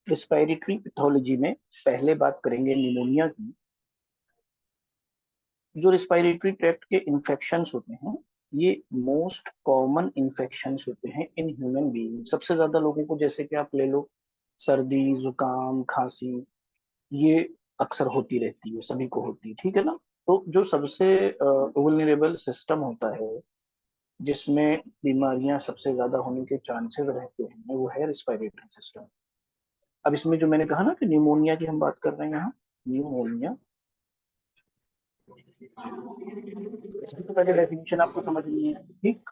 Respiratory pathology में पहले बात करेंगे निमोनिया की। जो रिस्पायरेटरी ट्रैक्ट के इन्फेक्शंस होते हैं, ये मोस्ट कॉमन इन्फेक्शंस होते हैं इन ह्यूमन बीइंग। सबसे ज्यादा लोगों को, जैसे कि आप ले लो सर्दी, जुकाम, खांसी, ये अक्सर होती रहती है, सभी को होती है, ठीक है ना। तो जो सबसे वुल्नरेबल सिस्टम होता है, जिसमें बीमारियां सबसे ज्यादा होने के चांसेस रहते हैं, वो है रिस्पायरेटरी सिस्टम। अब इसमें जो मैंने कहा ना कि न्यूमोनिया की हम बात कर रहे हैं यहाँ, न्यूमोनिया, सबसे पहले डेफिनेशन आपको समझनी है, ठीक।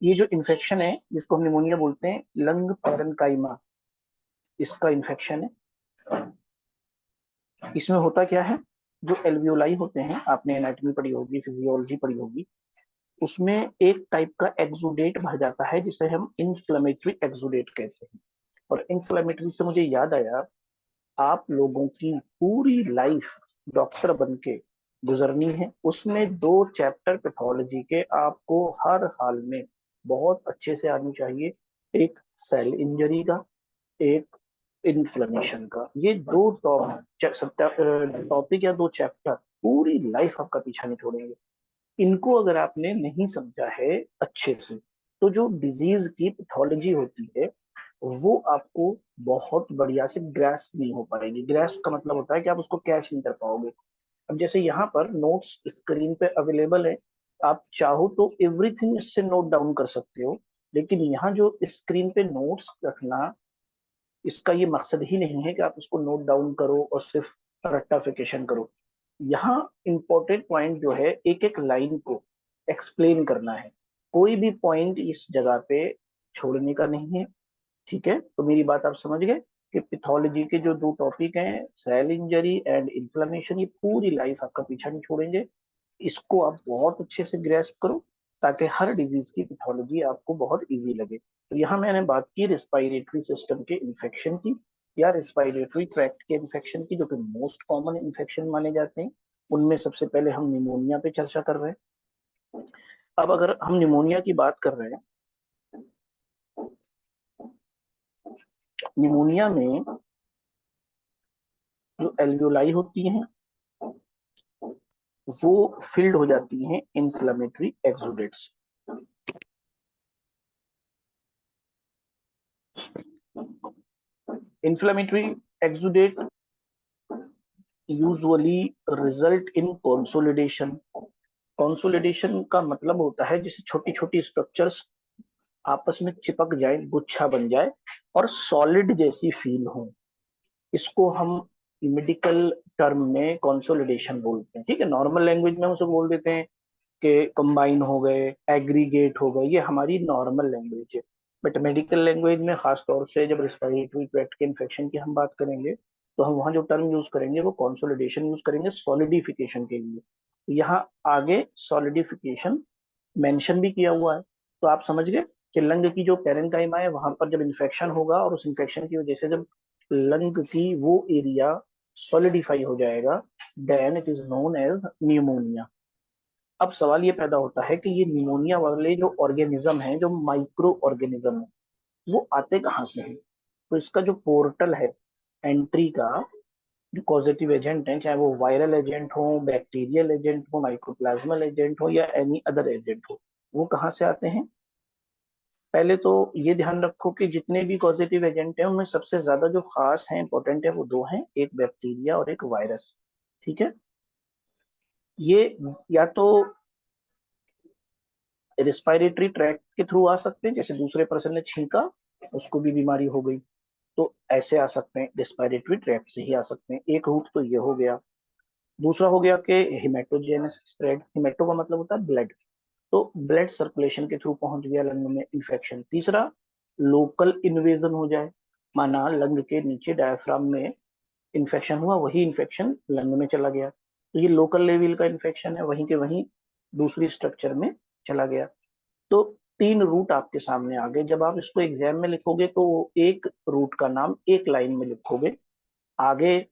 ये जो इन्फेक्शन है, जिसको हम निमोनिया बोलते हैं, लंग पैरेन्काइमा, इसका इन्फेक्शन है। इसमें होता क्या है, जो एल्वियोलाई होते हैं, आपने एनाटॉमी पढ़ी होगी, फिजियोलॉजी पढ़ी होगी, उसमें एक टाइप का एक्सुडेट भर जाता है, जिसे हम इन्फ्लेमेटरी एक्सुडेट कहते हैं। और इन्फ्लेमेटरी से मुझे याद आया, आप लोगों की पूरी लाइफ डॉक्टर बन के गुजरनी है, उसमें 2 चैप्टर पैथोलॉजी के आपको हर हाल में बहुत अच्छे से आनी चाहिए। एक सेल इंजरी का, एक इन्फ्लेमेशन का। ये दो टॉपिक या 2 चैप्टर पूरी लाइफ आपका पीछा नहीं छोड़ेंगे। इनको अगर आपने नहीं समझा है अच्छे से, तो जो डिजीज की पैथोलॉजी होती है, वो आपको बहुत बढ़िया से ग्रास्प नहीं हो पाएगी। ग्रास्प का मतलब होता है कि आप उसको कैच नहीं कर पाओगे। अब जैसे यहाँ पर नोट्स स्क्रीन पे अवेलेबल है, आप चाहो तो एवरीथिंग इससे नोट डाउन कर सकते हो, लेकिन यहाँ जो स्क्रीन पे नोट्स रखना, इसका ये मकसद ही नहीं है कि आप उसको नोट डाउन करो और सिर्फ रट्टाफिकेशन करो। यहाँ इंपॉर्टेंट पॉइंट जो है, एक एक लाइन को एक्सप्लेन करना है, कोई भी पॉइंट इस जगह पे छोड़ने का नहीं है, ठीक है। तो मेरी बात आप समझ गए कि पैथोलॉजी के जो 2 टॉपिक हैं, सेल इंजरी एंड इन्फ्लेमेशन, ये पूरी लाइफ आपका पीछा नहीं छोड़ेंगे। इसको आप बहुत अच्छे से ग्रेस्प करो, ताकि हर डिजीज की पैथोलॉजी आपको बहुत इजी लगे। तो यहाँ मैंने बात की रिस्पायरेटरी सिस्टम के इन्फेक्शन की, या रिस्पायरेटरी ट्रैक्ट के इन्फेक्शन की, जो कि मोस्ट कॉमन इन्फेक्शन माने जाते हैं। उनमें सबसे पहले हम निमोनिया पे चर्चा कर रहे हैं। अब अगर हम निमोनिया की बात कर रहे हैं, निमोनिया में जो एल्वियोलाई होती हैं, वो फिल्ड हो जाती हैं inflammatory exudates. Inflammatory exudate usually result in consolidation. Consolidation का मतलब होता है जैसे छोटी छोटी स्ट्रक्चर्स आपस में चिपक जाए, गुच्छा बन जाए और सॉलिड जैसी फील हो। इसको हम मेडिकल टर्म में कंसोलिडेशन बोलते हैं, ठीक है। नॉर्मल लैंग्वेज में हम उसे बोल देते हैं कि कंबाइन हो गए, एग्रीगेट हो गए, ये हमारी नॉर्मल लैंग्वेज है। बट मेडिकल लैंग्वेज में खास तौर से जब रिस्पायरेटरी ट्रैक्ट के इन्फेक्शन की हम बात करेंगे, तो हम वहाँ जो टर्म यूज करेंगे वो कंसोलिडेशन यूज करेंगे, सॉलिडिफिकेशन के लिए। तो यहाँ आगे सॉलिडिफिकेशन मेंशन भी किया हुआ है। तो आप समझ गए कि लंग की जो पेरेंकाइमा है, वहां पर जब इन्फेक्शन होगा और उस इन्फेक्शन की वजह से जब लंग की वो एरिया सॉलिडिफाई हो जाएगा, then it is known as pneumonia. अब सवाल ये पैदा होता है कि ये निमोनिया वाले जो ऑर्गेनिज्म हैं, जो माइक्रो ऑर्गेनिज्म है, वो आते कहाँ से हैं। तो इसका जो पोर्टल है एंट्री का, जो पॉजिटिव एजेंट है, चाहे वो वायरल एजेंट हो, बैक्टीरियल एजेंट हो, माइक्रोप्लाज्मल एजेंट हो, या एनी अदर एजेंट हो, वो कहाँ से आते हैं। पहले तो ये ध्यान रखो कि जितने भी पॉजिटिव एजेंट हैं, उनमें सबसे ज्यादा जो खास है, इंपॉर्टेंट है, वो 2 हैं, एक बैक्टीरिया और एक वायरस, ठीक है। ये या तो रिस्पायरेटरी ट्रैक के थ्रू आ सकते हैं, जैसे दूसरे पर्सन ने छींका, उसको भी बीमारी हो गई, तो ऐसे आ सकते हैं, रिस्पायरेटरी ट्रैक से ही आ सकते हैं। एक रूट तो ये हो गया। दूसरा हो गया कि हिमेटोजेनस स्प्रेड, हिमेटो का मतलब होता है ब्लड, तो ब्लड सर्कुलेशन के थ्रू पहुंच गया लंग में इन्फेक्शन। तीसरा, लोकल इन्वेजन हो जाए, माना लंग के नीचे डायफ्राम में इन्फेक्शन हुआ, वही इन्फेक्शन लंग में चला गया, तो ये लोकल लेवल का इन्फेक्शन है, वहीं के वहीं दूसरी स्ट्रक्चर में चला गया। तो 3 रूट आपके सामने आ गए। जब आप इसको एग्जाम में लिखोगे, तो एक रूट का नाम एक लाइन में लिखोगे, आगे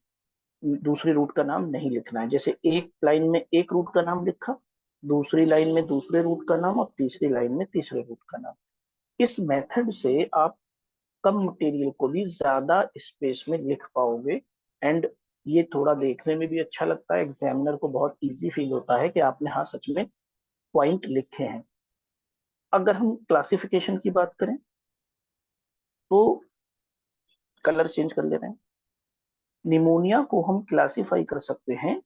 दूसरी रूट का नाम नहीं लिखना है। जैसे एक लाइन में एक रूट का नाम लिखा, दूसरी लाइन में दूसरे रूट का नाम, और तीसरी लाइन में तीसरे रूट का नाम। इस मेथड से आप कम मटेरियल को भी ज्यादा स्पेस में लिख पाओगे। एंड ये थोड़ा देखने में भी अच्छा लगता है, एग्जामिनर को बहुत इजी फील होता है कि आपने हाँ सच में पॉइंट लिखे हैं। अगर हम क्लासिफिकेशन की बात करें तो कलर चेंज कर ले रहे हैं। निमोनिया को हम क्लासिफाई कर सकते हैं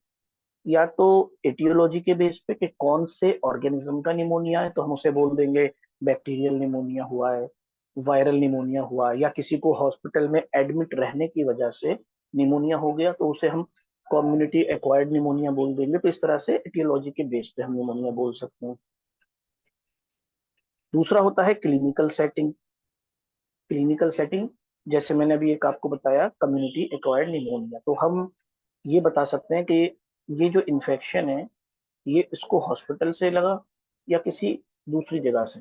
या तो एटियोलॉजी के बेस पे कि कौन से ऑर्गेनिज्म का निमोनिया है, तो हम उसे बोल देंगे बैक्टीरियल निमोनिया हुआ है, वायरल निमोनिया हुआ, या किसी को हॉस्पिटल में एडमिट रहने की वजह से निमोनिया हो गया तो उसे हम कम्युनिटी एक्वायर्ड निमोनिया बोल देंगे। तो इस तरह से एटियोलॉजी के बेस पे हम निमोनिया बोल सकते हैं। दूसरा होता है क्लिनिकल सेटिंग। क्लिनिकल सेटिंग जैसे मैंने अभी एक आपको बताया कम्युनिटी एक्वायर्ड निमोनिया, तो हम ये बता सकते हैं कि ये जो इन्फेक्शन है ये इसको हॉस्पिटल से लगा या किसी दूसरी जगह से।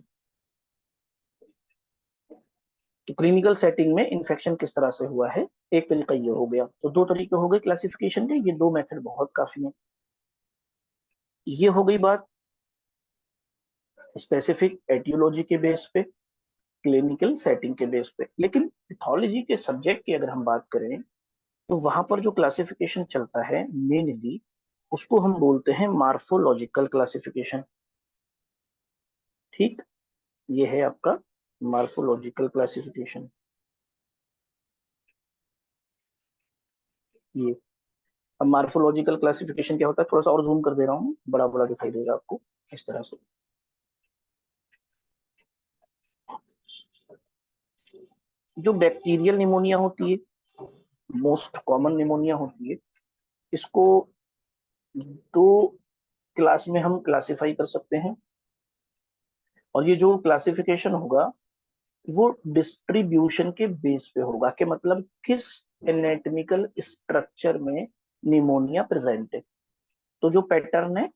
तो क्लिनिकल सेटिंग में इन्फेक्शन किस तरह से हुआ है, एक तरीका ये हो गया। तो दो तरीके हो गए क्लासिफिकेशन के, ये दो मेथड बहुत काफी है। ये हो गई बात स्पेसिफिक एटियोलॉजी के बेस पे, क्लिनिकल सेटिंग के बेस पे। लेकिन पैथोलॉजी के सब्जेक्ट की अगर हम बात करें तो वहां पर जो क्लासिफिकेशन चलता है मेनली उसको हम बोलते हैं मार्फोलॉजिकल क्लासिफिकेशन। ठीक, ये है आपका मार्फोलॉजिकल क्लासिफिकेशन। ये अब मार्फोलॉजिकल क्लासिफिकेशन क्या होता है, थोड़ा सा और जूम कर दे रहा हूँ, बड़ा बड़ा दिखाई देगा आपको इस तरह से। जो बैक्टीरियल निमोनिया होती है, मोस्ट कॉमन निमोनिया होती है, इसको दो क्लास में हम क्लासिफाई कर सकते हैं। और ये जो क्लासिफिकेशन होगा वो डिस्ट्रीब्यूशन के बेस पे होगा, कि मतलब किस एनाटॉमिकल स्ट्रक्चर में निमोनिया प्रेजेंट है। तो जो पैटर्न है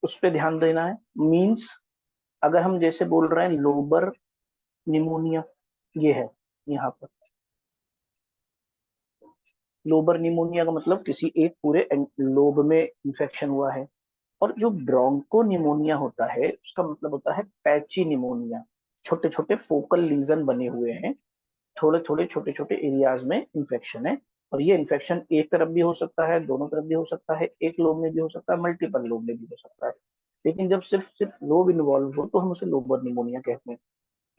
उस पर ध्यान देना है। मींस अगर हम जैसे बोल रहे हैं लोबर निमोनिया, ये है यहाँ पर लोबर निमोनिया का मतलब किसी एक पूरे लोब में इंफेक्शन हुआ है। और जो ब्रोंको निमोनिया होता है उसका मतलब होता है पैची निमोनिया, छोटे छोटे फोकल लीजन बने हुए हैं, थोड़े थोड़े छोटे छोटे एरियाज में इंफेक्शन है। और ये इन्फेक्शन एक तरफ भी हो सकता है, दोनों तरफ भी हो सकता है, एक लोब में भी हो सकता है, मल्टीपल लोब में भी हो सकता है। लेकिन जब सिर्फ सिर्फ लोब इन्वॉल्व हो तो हम उसे लोबर निमोनिया कहते हैं।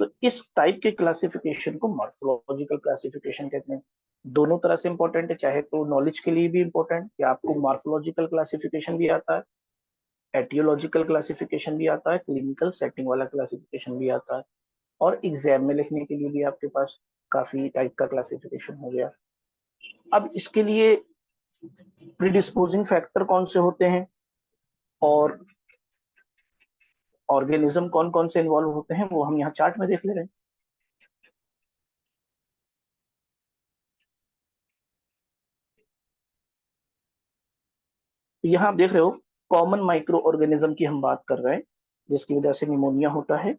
तो इस टाइप के क्लासिफिकेशन को मॉर्फोलॉजिकल क्लासिफिकेशन कहते हैं। दोनों तरह से इंपॉर्टेंट है, चाहे तो नॉलेज के लिए भी इंपॉर्टेंट कि आपको मॉर्फोलॉजिकल क्लासिफिकेशन भी आता है, एटियोलॉजिकल क्लासिफिकेशन भी आता है, क्लिनिकल सेटिंग वाला क्लासिफिकेशन भी आता है, और एग्जाम में लिखने के लिए भी आपके पास काफी टाइप का क्लासिफिकेशन हो गया। अब इसके लिए प्रीडिस्पोजिंग फैक्टर कौन से होते हैं और ऑर्गेनिज्म कौन कौन से इन्वॉल्व होते हैं वो हम यहाँ चार्ट में देख ले रहे हैं। तो यहाँ आप देख रहे हो कॉमन माइक्रो ऑर्गेनिज्म की हम बात कर रहे हैं जिसकी वजह से निमोनिया होता है।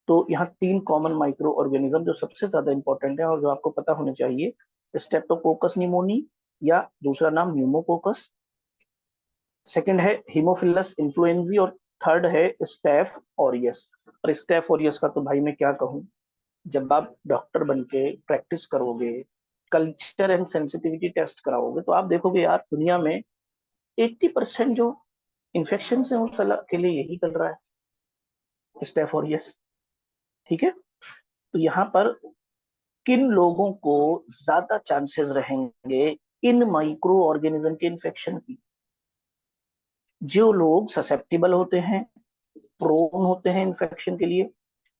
तो यहाँ तीन कॉमन माइक्रो ऑर्गेनिज्म जो सबसे ज्यादा इंपॉर्टेंट है और जो आपको पता होने चाहिए, स्टेप्टोकोकस निमोनी या दूसरा नाम न्यूमोकोकस, सेकंड है हीमोफिलस इन्फ्लुएंजी, और थर्ड है स्टेफ ऑरियस। और स्टेफ ऑरियस का तो भाई मैं क्या कहूँ, जब आप डॉक्टर बन के प्रैक्टिस करोगे, कल्चर एंड सेंसिटिविटी टेस्ट कराओगे, तो आप देखोगे यार दुनिया में 80% जो इन्फेक्शन है उस के लिए यही चल रहा है, स्टेफ ऑरियस। ठीक है, तो यहाँ पर किन लोगों को ज्यादा चांसेस रहेंगे इन माइक्रो ऑर्गेनिज्म के इन्फेक्शन की? जो लोग ससेप्टिबल होते हैं, प्रोन होते हैं इन्फेक्शन के लिए,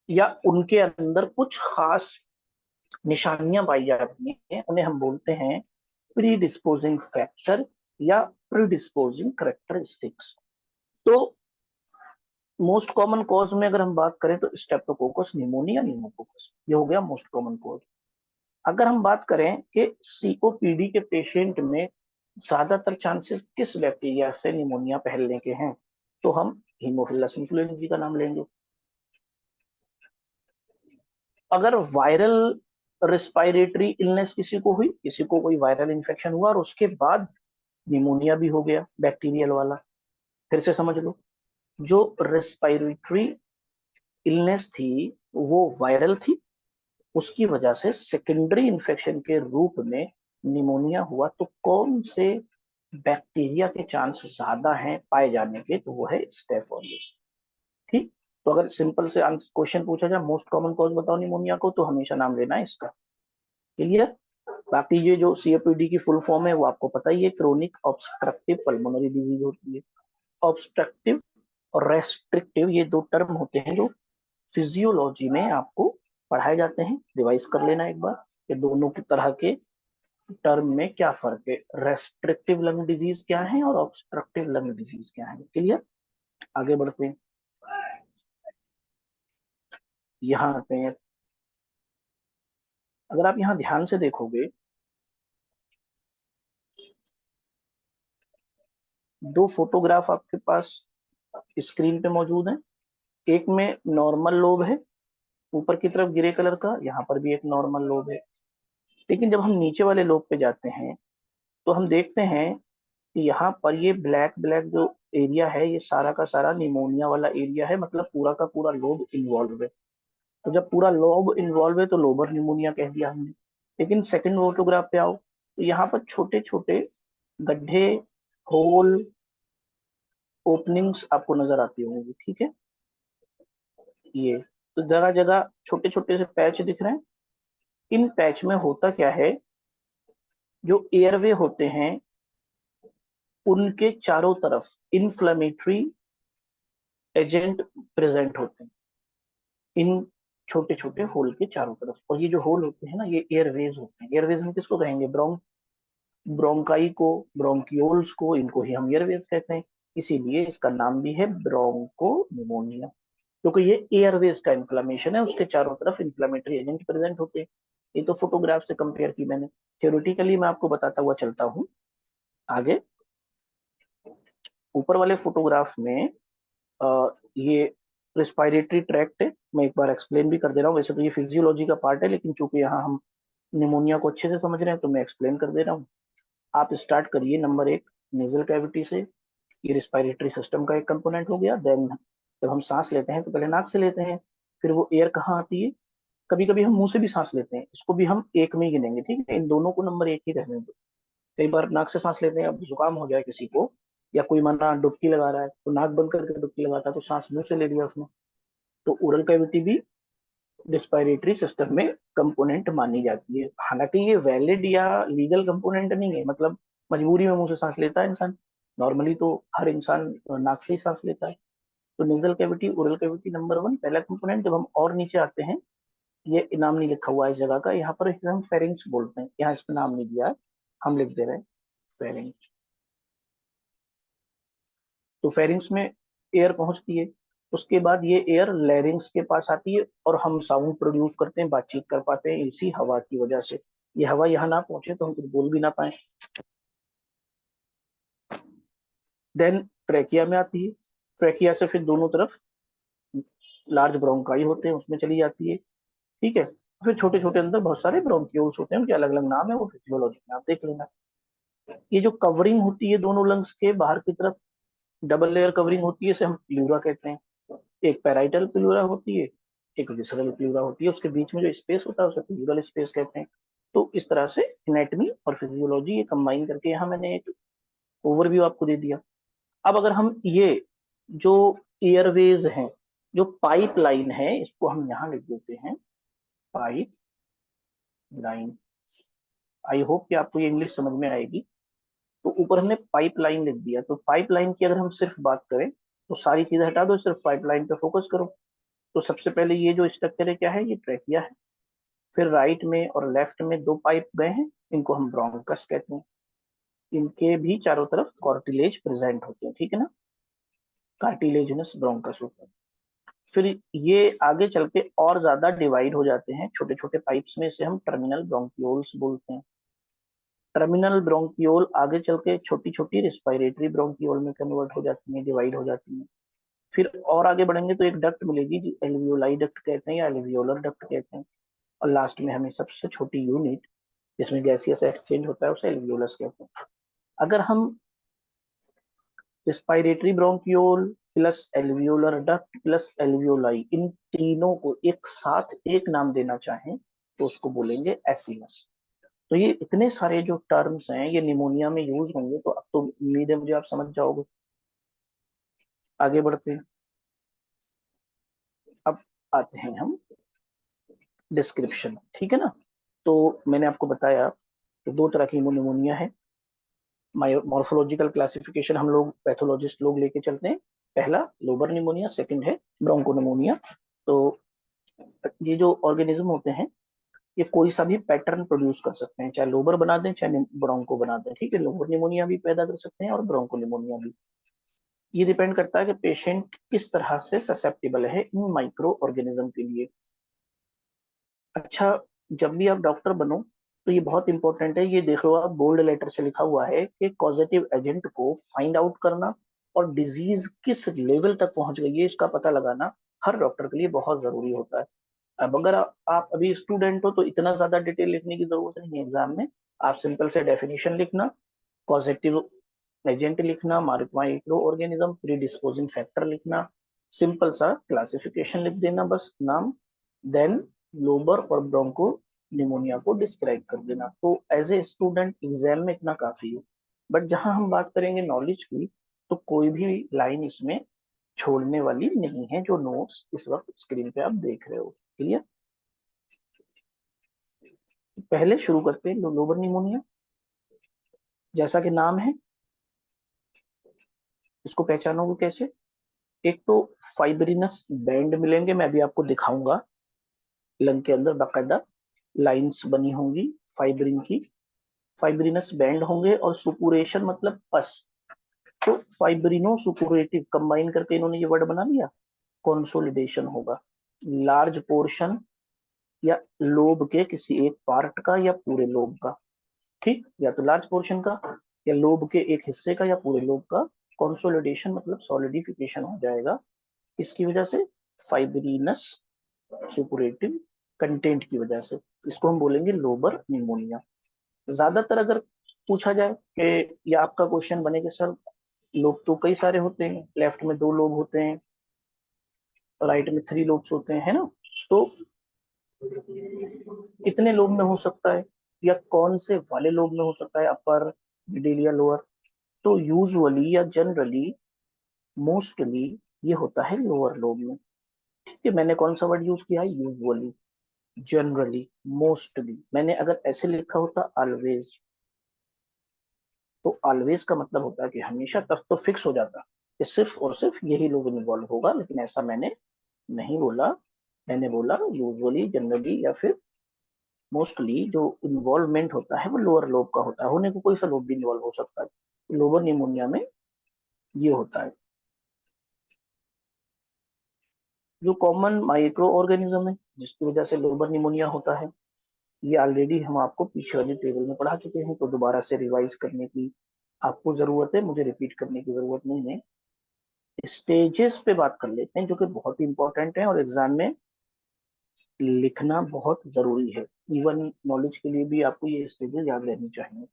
या उनके अंदर कुछ खास निशानियां पाई जाती हैं, उन्हें हम बोलते हैं प्रीडिस्पोजिंग फैक्टर या प्रीडिस्पोजिंग करेक्टरिस्टिक्स। तो मोस्ट कॉमन कॉज में अगर हम बात करें तो स्टेप्टोकोकस निमोनिया न्यूमोकोकस, ये हो गया मोस्ट कॉमन कॉज। अगर हम बात करें कि सीओपीडी के पेशेंट में ज्यादातर चांसेस किस बैक्टीरिया से निमोनिया फैलने के हैं, तो हम हीमोफिलस इन्फ्लुएंजा का नाम लेंगे। अगर वायरल रिस्पायरेटरी इलनेस किसी को हुई, किसी को कोई वायरल इन्फेक्शन हुआ और उसके बाद निमोनिया भी हो गया बैक्टीरियल वाला, फिर से समझ लो, जो रेस्पिरेटरी इलनेस थी वो वायरल थी, उसकी वजह से सेकेंडरी इन्फेक्शन के रूप में निमोनिया हुआ, तो कौन से बैक्टीरिया के चांस ज्यादा हैं पाए जाने के, तो वो है स्टेफ ऑरियस। ठीक। तो अगर सिंपल से क्वेश्चन पूछा जाए मोस्ट कॉमन कॉज बताओ निमोनिया को, तो हमेशा नाम लेना है इसका। क्लियर। बाकी ये जो सीओपीडी की फुल फॉर्म है वो आपको पता ही है, क्रोनिक ऑब्स्ट्रक्टिव पल्मोनरी डिजीज होती है। ऑब्स्ट्रक्टिव और रेस्ट्रिक्टिव ये दो टर्म होते हैं जो फिजियोलॉजी में आपको पढ़ाए जाते हैं। रिवाइज कर लेना एक बार कि दोनों की तरह के टर्म में क्या फर्क है, रेस्ट्रिक्टिव लंग डिजीज क्या है और ऑब्स्ट्रक्टिव लंग डिजीज क्या है। क्लियर। आगे बढ़ते हैं, यहाँ आते हैं। अगर आप यहाँ ध्यान से देखोगे, दो फोटोग्राफ आपके पास स्क्रीन पे मौजूद है। एक में नॉर्मल लोब है ऊपर की तरफ ग्रे कलर का, यहाँ पर भी एक नॉर्मल लोब है। लेकिन जब हम नीचे वाले लोब पे जाते हैं तो हम देखते हैं कि यहाँ पर ये ब्लैक ब्लैक जो एरिया है ये सारा का सारा निमोनिया वाला एरिया है, मतलब पूरा का पूरा लोब इन्वॉल्व है। तो जब पूरा लोब इन्वॉल्व है तो लोबर निमोनिया कह दिया हमने। लेकिन सेकंड फोटोग्राफ पे आओ तो यहाँ पर छोटे छोटे गड्ढे, होल, ओपनिंग्स आपको नजर आती होंगी। ठीक है। ये तो जगह जगह छोटे छोटे से पैच दिख रहे हैं। इन पैच में होता क्या है, जो एयरवे होते हैं उनके चारों तरफ इन्फ्लेमेटरी एजेंट प्रेजेंट होते हैं इन छोटे छोटे होल के चारों तरफ। और ये जो होल होते हैं ना ये एयरवेज होते हैं। एयरवेज हम किसको कहेंगे, ब्रोंकाई को, ब्रोंकियोल्स को, इनको ही हम एयरवेज कहते हैं। इसीलिए इसका नाम भी है ब्रोंको निमोनिया, क्योंकि ये एयरवेज का इन्फ्लेमेशन है, उसके चारों तरफ इन्फ्लेमेटरी एजेंट प्रेजेंट होते हैं। ये तो फोटोग्राफ से कंपेयर की मैंने, थ्योरेटिकली मैं आपको बताता हुआ चलता हूँ आगे। ऊपर वाले फोटोग्राफ में ये रिस्पायरेटरी ट्रैक्ट है, मैं एक बार एक्सप्लेन भी कर दे रहा हूँ। वैसे तो ये फिजियोलॉजी का पार्ट है, लेकिन चूंकि यहाँ हम निमोनिया को अच्छे से समझ रहे हैं तो मैं एक्सप्लेन कर दे रहा हूँ। आप स्टार्ट करिए नंबर एक, नेजल कैविटी से। ये रिस्पायरेटरी सिस्टम का एक कंपोनेंट हो गया। देन जब हम सांस लेते हैं तो पहले नाक से लेते हैं, फिर वो एयर कहाँ आती है, कभी कभी हम मुंह से भी सांस लेते हैं, इसको भी हम एक में ही गिनेंगे। ठीक है, इन दोनों को नंबर एक ही रहने दो। कई बार नाक से सांस लेते हैं, अब जुकाम हो जाए किसी को या कोई मना डुबकी लगा रहा है तो नाक बंद करके डुबकी लगाता है तो सांस मुंह से ले लिया उसने। तो ओरल कैविटी भी रिस्पायरेटरी सिस्टम में कंपोनेंट मानी जाती है। हालांकि ये वैलिड या लीगल कंपोनेंट नहीं है, मतलब मजबूरी में मुंह से सांस लेता है इंसान, नॉर्मली तो हर इंसान नाक से ही सांस लेता है। तो nasal cavity, oral cavity number one पहला कंपोनेंट। जब हम और नीचे आते हैं, ये नाम नहीं लिखा हुआ है इस जगह का, यहाँ पर इसे हम फेरिंग्स बोलते हैं, यहाँ इस पर नाम नहीं दिया है, हम लिख दे रहे हैं फेरिंग्स। तो फेरिंग्स में एयर पहुंचती है, उसके बाद ये एयर लैरिंग्स के पास आती है और हम साउंड प्रोड्यूस करते हैं, बातचीत कर पाते हैं इसी हवा की वजह से। ये हवा यहाँ ना पहुंचे तो हम कुछ बोल भी ना पाए। देन ट्रेकिया में आती है, ट्रेकिया से फिर दोनों तरफ लार्ज ब्रोंकाई होते हैं उसमें चली जाती है। ठीक है, फिर छोटे छोटे अंदर बहुत सारे ब्रोंक्यूल्स होते हैं, उनके अलग अलग नाम है, वो फिजियोलॉजी में आप देख लेना। ये जो कवरिंग होती है दोनों लंग्स के बाहर की तरफ, डबल लेयर कवरिंग होती है, इसे हम प्लूरा कहते हैं। एक पैराइटल प्लूरा होती है, एक विसरल प्लूरा होती है, उसके बीच में जो स्पेस होता है उसे प्लूरल स्पेस कहते हैं। तो इस तरह से एनेटमी और फिजियोलॉजी ये कंबाइन करके यहाँ मैंने एक ओवरव्यू आपको दे दिया। अब अगर हम ये जो एयरवेज हैं, जो पाइप लाइन है, इसको हम यहाँ लिख देते हैं पाइप लाइन। आई होप कि आपको ये इंग्लिश समझ में आएगी। तो ऊपर हमने पाइप लाइन लिख दिया, तो पाइप लाइन की अगर हम सिर्फ बात करें तो सारी चीजें हटा दो, सिर्फ पाइप लाइन पे फोकस करो। तो सबसे पहले ये जो स्ट्रक्चर है क्या है, ये ट्रैकिया है। फिर राइट में और लेफ्ट में दो पाइप गए हैं, इनको हम ब्रोंकस कहते हैं। इनके भी चारों तरफ कार्टिलेज प्रेजेंट होते हैं। ठीक है ना, कार्टिलेजिनस ब्रोंकस होता है। फिर ये आगे चल के और ज्यादा डिवाइड हो जाते हैं छोटे छोटे पाइप्स में, इसे हम टर्मिनल ब्रोंक्यूल्स बोलते हैं। टर्मिनल ब्रोंक्यूल आगे चल के छोटी छोटी रिस्पायरेटरी ब्रोंक्यूल में कन्वर्ट हो जाती है, डिवाइड हो जाती है। फिर और आगे बढ़ेंगे तो एक डक्ट मिलेगी जो एल्वियोलाई डक्ट कहते हैं या एल्वियोलर डक्ट कहते हैं। और लास्ट में हमें सबसे छोटी यूनिट जिसमें गैसियस एक्सचेंज होता है उसे एल्वियोलस कहते हैं। अगर हम respiratory bronchiole plus alveolar duct plus alveoli इन तीनों को एक साथ एक नाम देना चाहें तो उसको बोलेंगे एसिनस। तो ये इतने सारे जो टर्म्स हैं ये निमोनिया में यूज होंगे, तो अब तो उम्मीद है मुझे आप समझ जाओगे। आगे बढ़ते हैं। अब आते हैं हम डिस्क्रिप्शन, ठीक है ना। तो मैंने आपको बताया कि दो तरह की निमोनिया है। मॉर्फोलॉजिकल क्लासिफिकेशन हम लोग पैथोलॉजिस्ट लोग लेके चलते हैं। पहला लोबर निमोनिया, सेकंड है ब्रोंकोनिमोनिया। तो ये जो ऑर्गेनिज्म होते हैं ये कोई सा भी पैटर्न प्रोड्यूस कर सकते हैं, चाहे लोबर बना दें चाहे ब्रोंको बना दें, ठीक है। लोबर निमोनिया भी पैदा कर सकते हैं और ब्रोंको निमोनिया भी। ये डिपेंड करता है कि पेशेंट किस तरह से ससेप्टेबल है इन माइक्रो ऑर्गेनिज्म के लिए। अच्छा, जब भी आप डॉक्टर बनो तो ये बहुत इंपॉर्टेंट है, ये देख लो आप बोल्ड लेटर से लिखा हुआ है कि कॉजेटिव एजेंट को फाइंड आउट करना और डिजीज किस लेवल तक पहुंच गई है इसका पता लगाना हर डॉक्टर के लिए बहुत जरूरी होता है। अब अगर आप अभी स्टूडेंट हो तो इतना ज्यादा डिटेल लिखने की जरूरत नहीं है एग्जाम में। आप सिंपल से डेफिनेशन लिखना, कॉजेटिव एजेंट लिखना, micro organism, pre disposing factor लिखना, सिंपल सा क्लासिफिकेशन लिख देना बस, नाम, देन लोबर और ब्रोंको निमोनिया को डिस्क्राइब कर देना। तो एज ए स्टूडेंट एग्जाम में इतना काफी है। बट जहां हम बात करेंगे नॉलेज की, तो कोई भी लाइन इसमें छोड़ने वाली नहीं है जो नोट्स इस वक्त स्क्रीन पे आप देख रहे हो। क्लियर। पहले शुरू करते हैं लोबर निमोनिया। जैसा कि नाम है, इसको पहचानोगे कैसे? एक तो फाइब्रिनस बैंड मिलेंगे, मैं अभी आपको दिखाऊंगा। लंग के अंदर बाकायदा लाइंस बनी होंगी फाइब्रिन की, फाइब्रिनस बैंड होंगे, और सुपुरेशन मतलब पस। तो फाइब्रिनो सुपुरेटिव कंबाइन करके इन्होंने ये वर्ड बना लिया, कंसोलिडेशन होगा। लार्ज पोर्शन या लोब के किसी एक पार्ट का या पूरे लोब का, ठीक, या तो लार्ज पोर्शन का या लोब के एक हिस्से का या पूरे लोब का। कंसोलिडेशन मतलब सॉलिडिफिकेशन हो जाएगा, इसकी वजह से फाइब्रिनस सुपुरेटिव कंटेंट की वजह से। इसको हम बोलेंगे लोबर निमोनिया। ज्यादातर अगर पूछा जाए कि या आपका क्वेश्चन बने कि सर लोब तो कई सारे होते हैं, लेफ्ट में दो लोब होते हैं, राइट में थ्री लोब्स होते हैं, है ना, तो कितने लोब में हो सकता है या कौन से वाले लोब में हो सकता है, अपर, मिडिल या लोअर? तो यूजुअली या जनरली, मोस्टली ये होता है लोअर लोब में। ठीक है, मैंने कौन सा वर्ड यूज किया है? Usually, generally, mostly. मैंने अगर ऐसे लिखा होता ऑलवेज, तो ऑलवेज का मतलब होता है कि हमेशा, तब तो फिक्स हो जाता कि सिर्फ और सिर्फ यही लोग इन्वॉल्व होगा, लेकिन ऐसा मैंने नहीं बोला। मैंने बोला यूजुअली, जनरली या फिर मोस्टली जो इन्वॉल्वमेंट होता है वो लोअर लोब का होता है, होने को कोई सा लोब भी इन्वॉल्व हो सकता है। लोअर निमोनिया में ये होता है। जो कॉमन माइक्रो ऑर्गेनिज्म है जिसकी वजह से लोबर निमोनिया होता है, ये ऑलरेडी हम आपको पीछे वाली टेबल में पढ़ा चुके हैं, तो दोबारा से रिवाइज करने की आपको जरूरत है, मुझे रिपीट करने की जरूरत नहीं है। स्टेजेस पे बात कर लेते हैं जो कि बहुत इंपॉर्टेंट है और एग्जाम में लिखना बहुत जरूरी है। इवन नॉलेज के लिए भी आपको ये स्टेजेस याद रहनी चाहिए।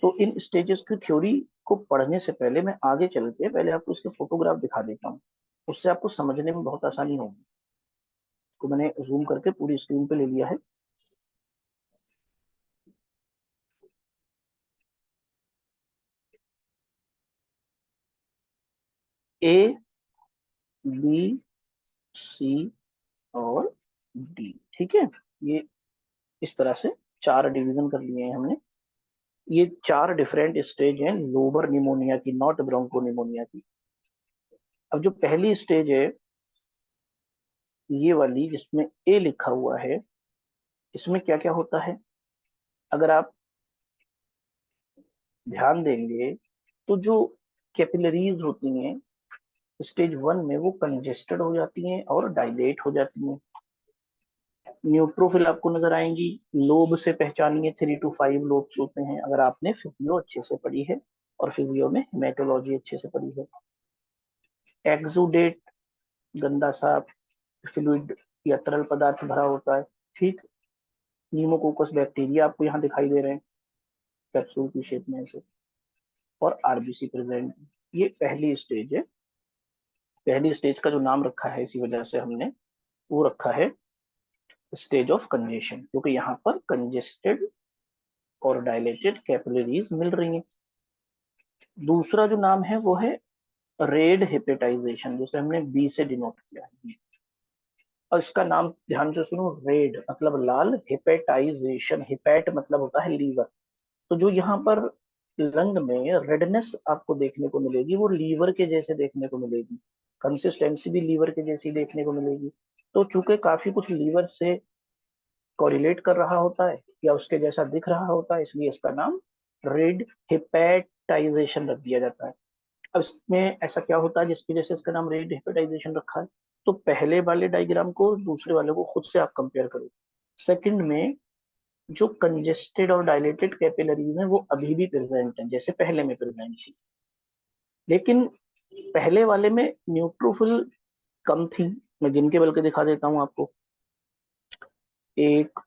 तो इन स्टेजेस की थ्योरी को पढ़ने से पहले मैं आगे चल के पहले आपको इसके फोटोग्राफ दिखा देता हूँ, उससे आपको समझने में बहुत आसानी होगी। तो मैंने जूम करके पूरी स्क्रीन पे ले लिया है। ए, बी, सी और डी, ठीक है। ये इस तरह से चार डिवीजन कर लिए हैं हमने। ये चार डिफरेंट स्टेज हैं लोबर निमोनिया की, नॉट ब्रोंको निमोनिया की। अब जो पहली स्टेज है ये वाली जिसमें ए लिखा हुआ है, इसमें क्या क्या होता है अगर आप ध्यान देंगे, तो जो कैपिलरीज होती हैं स्टेज वन में वो कंजेस्टेड हो जाती हैं और डायलेट हो जाती हैं। न्यूट्रोफिल आपको नजर आएंगी। लोब से पहचानिए, 3 to 5 लोब्स होते हैं अगर आपने फिजियो अच्छे से पढ़ी है और फिजियो में हेमेटोलॉजी अच्छे से पढ़ी है। एक्सुडेट, गंदा सा फ्लूइड या तरल पदार्थ भरा होता है, ठीक। न्यूमोकोकस बैक्टीरिया आपको यहाँ दिखाई दे रहे हैं कैप्सूल की शेप में ऐसे, और आरबीसी प्रेजेंट। ये पहली स्टेज है। पहली स्टेज का जो नाम रखा है इसी वजह से हमने वो रखा है स्टेज ऑफ कंजेशन, क्योंकि यहाँ पर कंजेस्टेड और डायलेटेड कैपिलरीज मिल रही हैं। दूसरा जो नाम है वो है रेड हेपेटाइजेशन, जिसे हमने बी से डिनोट किया है। और इसका नाम ध्यान से सुनो, रेड मतलब लाल, हेपेटाइजेशन, हेपेट मतलब होता है लीवर। तो जो यहाँ पर लंग में रेडनेस आपको देखने को मिलेगी वो लीवर के जैसे देखने को मिलेगी, कंसिस्टेंसी भी लीवर के जैसी देखने को मिलेगी। तो चूंकि काफी कुछ लीवर से कोरिलेट कर रहा होता है या उसके जैसा दिख रहा होता है, इसलिए इसका नाम रेड हेपेटाइजेशन रख दिया जाता है। अब इसमें ऐसा क्या होता है जिसकी वजह से इसका नाम रेड हेपेटाइजेशन रखा है? तो पहले वाले डायग्राम को दूसरे वाले को खुद से आप कंपेयर करो। सेकंड में जो कंजेस्टेड और डायलेटेड कैपिलरीज हैं वो अभी भी प्रेजेंट हैं, जैसे पहले में प्रेजेंट थी, लेकिन पहले वाले में न्यूट्रोफिल कम थी। मैं गिन के बल्कि दिखा देता हूँ आपको, 1